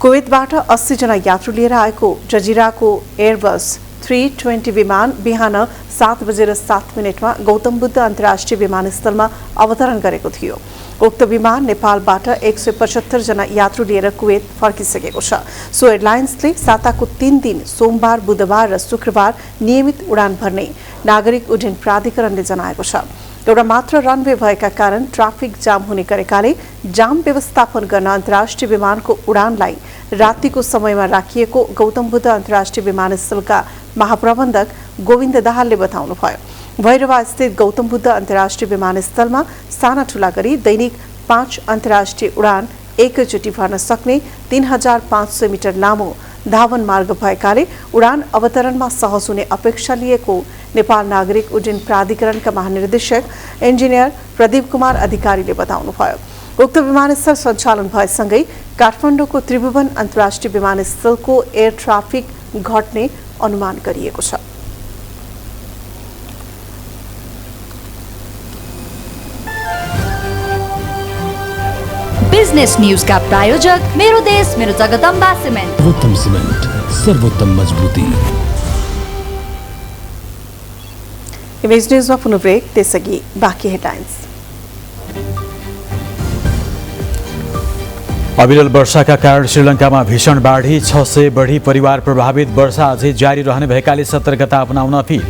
कुवेतबाट 80 जना यात्रु लिएर आएको जजिराको एयरबस 320 विमान बिहान 7:07 गौतम बुद्ध अन्तर्राष्ट्रिय विमानस्थलमा अवतरण गरेको थियो। उक्त विमान नेपालबाट 175 जना यात्रु लिएर कुवेत फर्किसकेको छ। सो एयरलाइन्सले साताको 3 दिन सोमबार, बुधबार र शुक्रबार नियमित उडान भर्ने नागरिक उड्डयन प्राधिकरणले जनाएको छ। एउटा मात्र रनवे भएका कारण ट्राफिक जाम हुने गरेकाले जाम व्यवस्थापन गर्न अन्तर्राष्ट्रिय विमानको उडानलाई रातिको समयमा राखिएको गौतम बुद्ध अन्तर्राष्ट्रिय विमानस्थलका महाप्रबन्धक गोविन्द दाहालले बताउनुभयो। भैरवा स्थित गौतम बुद्ध अन्तर्राष्ट्रिय विमानस्थलमा साना ठूला गरी दैनिक 5 अन्तर्राष्ट्रिय उडान एकैचोटि भर्न सक्ने 3500 मिटर लामो धावन मार्ग भएकाले उडान अवतरणमा सहज हुने अपेक्षा लिएको नेपाल नागरिक उड्डयन प्राधिकरणका महानिर्देशक इन्जिनियर प्रदीप कुमार अधिकारीले बताउनुभयो। उक्त विमानस्थल सञ्चालन भएसँगै काठमाडौँको त्रिभुवन अन्तर्राष्ट्रिय विमानस्थलको एयर ट्राफिक घट्ने अनुमान गरिएको छ। बिजनेस न्यूज का प्रायोजक मेरो देश मेरो जगदम्बा सिमेन्ट। सर्वोत्तम सिमेन्ट, सर्वोत्तम मजबुती। इमेज न्यूजमा पुनः ब्रेक, त्यसअघि बाँकी हेडलाइन्स। अविरल वर्षाका कारण श्रीलङ्कामा भीषण बाढी, 600 बढी परिवार प्रभावित। वर्षा अझै जारी रहने भएकाले सतर्कता अपनाउन अपिल।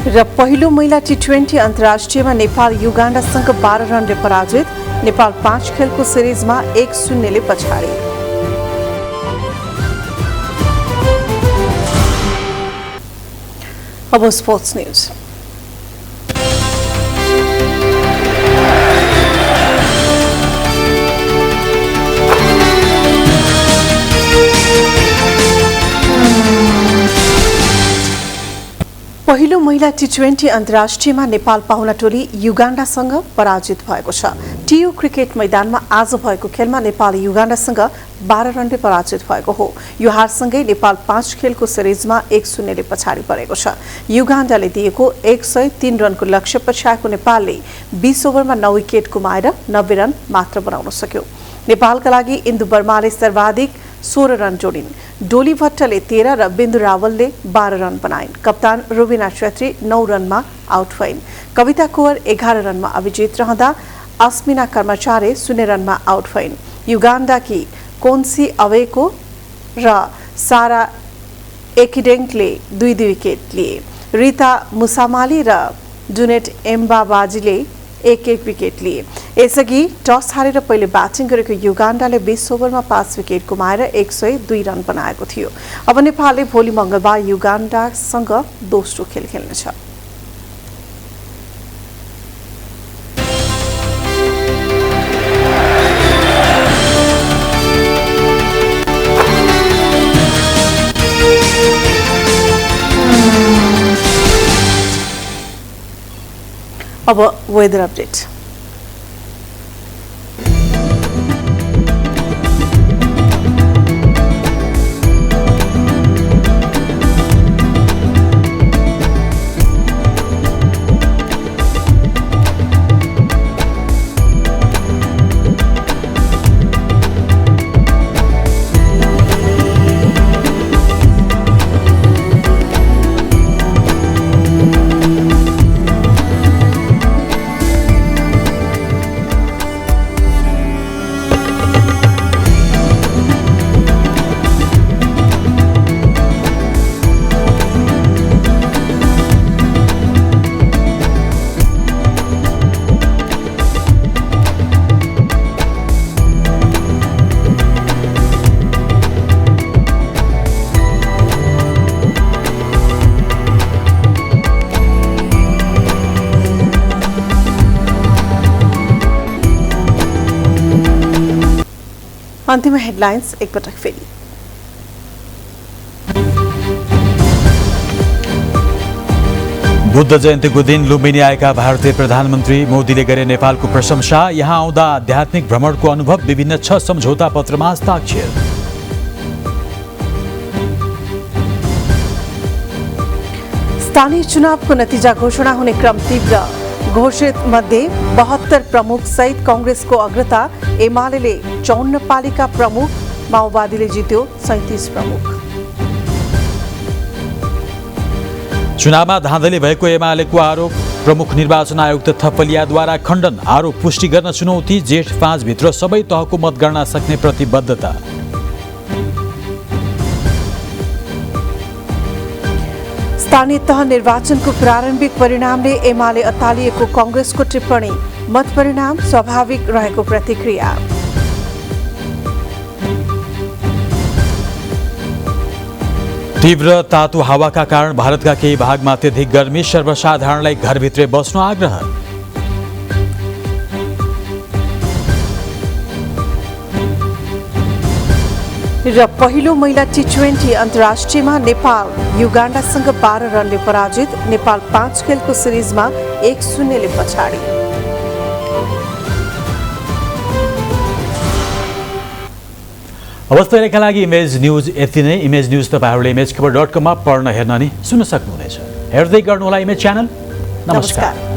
र पहिलो महिला T20 अन्तर्राष्ट्रियमा नेपाल युगाण्डासँग 12 रनले पराजित। नेपाल 5 खेलको सिरिजमा 1-0 पछाडि। अब स्पोर्ट्स न्यूज। पहिलो महिला T20 अन्तर्राष्ट्रियमा नेपाल पाहुना टोली युगाण्डासँग पराजित भएको छ। टियु क्रिकेट मैदानमा आज भएको खेलमा नेपाल युगाण्डासँग 12 रनले पराजित भएको हो। यो हारसँगै नेपाल 5 खेलको सिरिजमा 1-0 पछाडि परेको छ। युगाण्डाले दिएको 103 रनको लक्ष्य पछ्याएको नेपालले 20 ओभरमा 9 विकेट गुमाएर 90 रन मात्र बनाउन सक्यो। नेपालका लागि इन्दु वर्माले सर्वाधिक 16 रन जोडिन्। डोली भट्टले 13 र बिन्दु रावलले 12 रन बनाइन्। कप्तान रुबिना छेत्री 9 रनमा आउट भइन्। कविता कुवर 11 रनमा अभिजित रहँदा अस्मिना कर्मचारी 0 रनमा आउट भइन्। युगाण्डाकी कोन्सी अवेको र सारा एकिडेङ्कले 2-2 विकेट लिए। रिता मुसामाली र जुनेट एम्बाबाजीले 1-1 विकेट लिए। यसअघि टस हारेर पहिले ब्याटिङ गरेको युगाण्डाले 20 ओभरमा 5 विकेट गुमाएर 102 रन बनाएको थियो। अब नेपालले भोलि मंगलबार युगाण्डासँग दोस्रो खेल खेल्नेछ। अब वेदर अपडेट। अन्तिम हेडलाइन्स एकपटक फेरि। बुद्ध जयन्तीको दिन लुम्बिनी आएका भारतीय प्रधानमन्त्री मोदीले गरे नेपालको प्रशंसा। यहाँ आउँदा आध्यात्मिक भ्रमणको अनुभव। विभिन्न 6 सम्झौता पत्रमा हस्ताक्षर। स्थानीय चुनावको नतिजा घोषणा हुने क्रम तीव्र घोषित मध्ये 72 प्रमुख सहित कांग्रेसको अग्रता एमाले 54 पालिका प्रमुख माओवादीले जित्यो 37 प्रमुख चुनावमा धाँधली भएको एमालेको आरोप प्रमुख निर्वाचन आयुक्त थपलियाद्वारा खण्डन आरोप पुष्टि गर्न चुनौती जेठ 5 भित्र सबै तहको मतगणना सक्ने प्रतिबद्धता स्थानीय तह निर्वाचनको प्रारम्भिक परिणामले एमाले अतालिएको कांग्रेसको टिप्पणी मत परिणाम स्वाभाविक रहेको प्रतिक्रिया तीव्र तातो हावाका कारण भारतका केही भागमा अत्यधिक गर्मी सर्वसाधारणलाई घरभित्रै बस्न आग्रह र पहिलो महिला टी20 अन्तर्राष्ट्रियमा नेपाल युगाण्डासँग 12 रनले पराजित नेपाल 5 खेलको सिरिजमा 1-0 ले पछाडि अवस्था हेरेका लागि इमेज न्यूज यति नै इमेज न्यूज तपाईहरूले imagekhabar.com मा पढ्न हेर्न नि सुन्न सक्नुहुनेछ हेर्दै गर्नुहोला इमेज च्यानल नमस्कार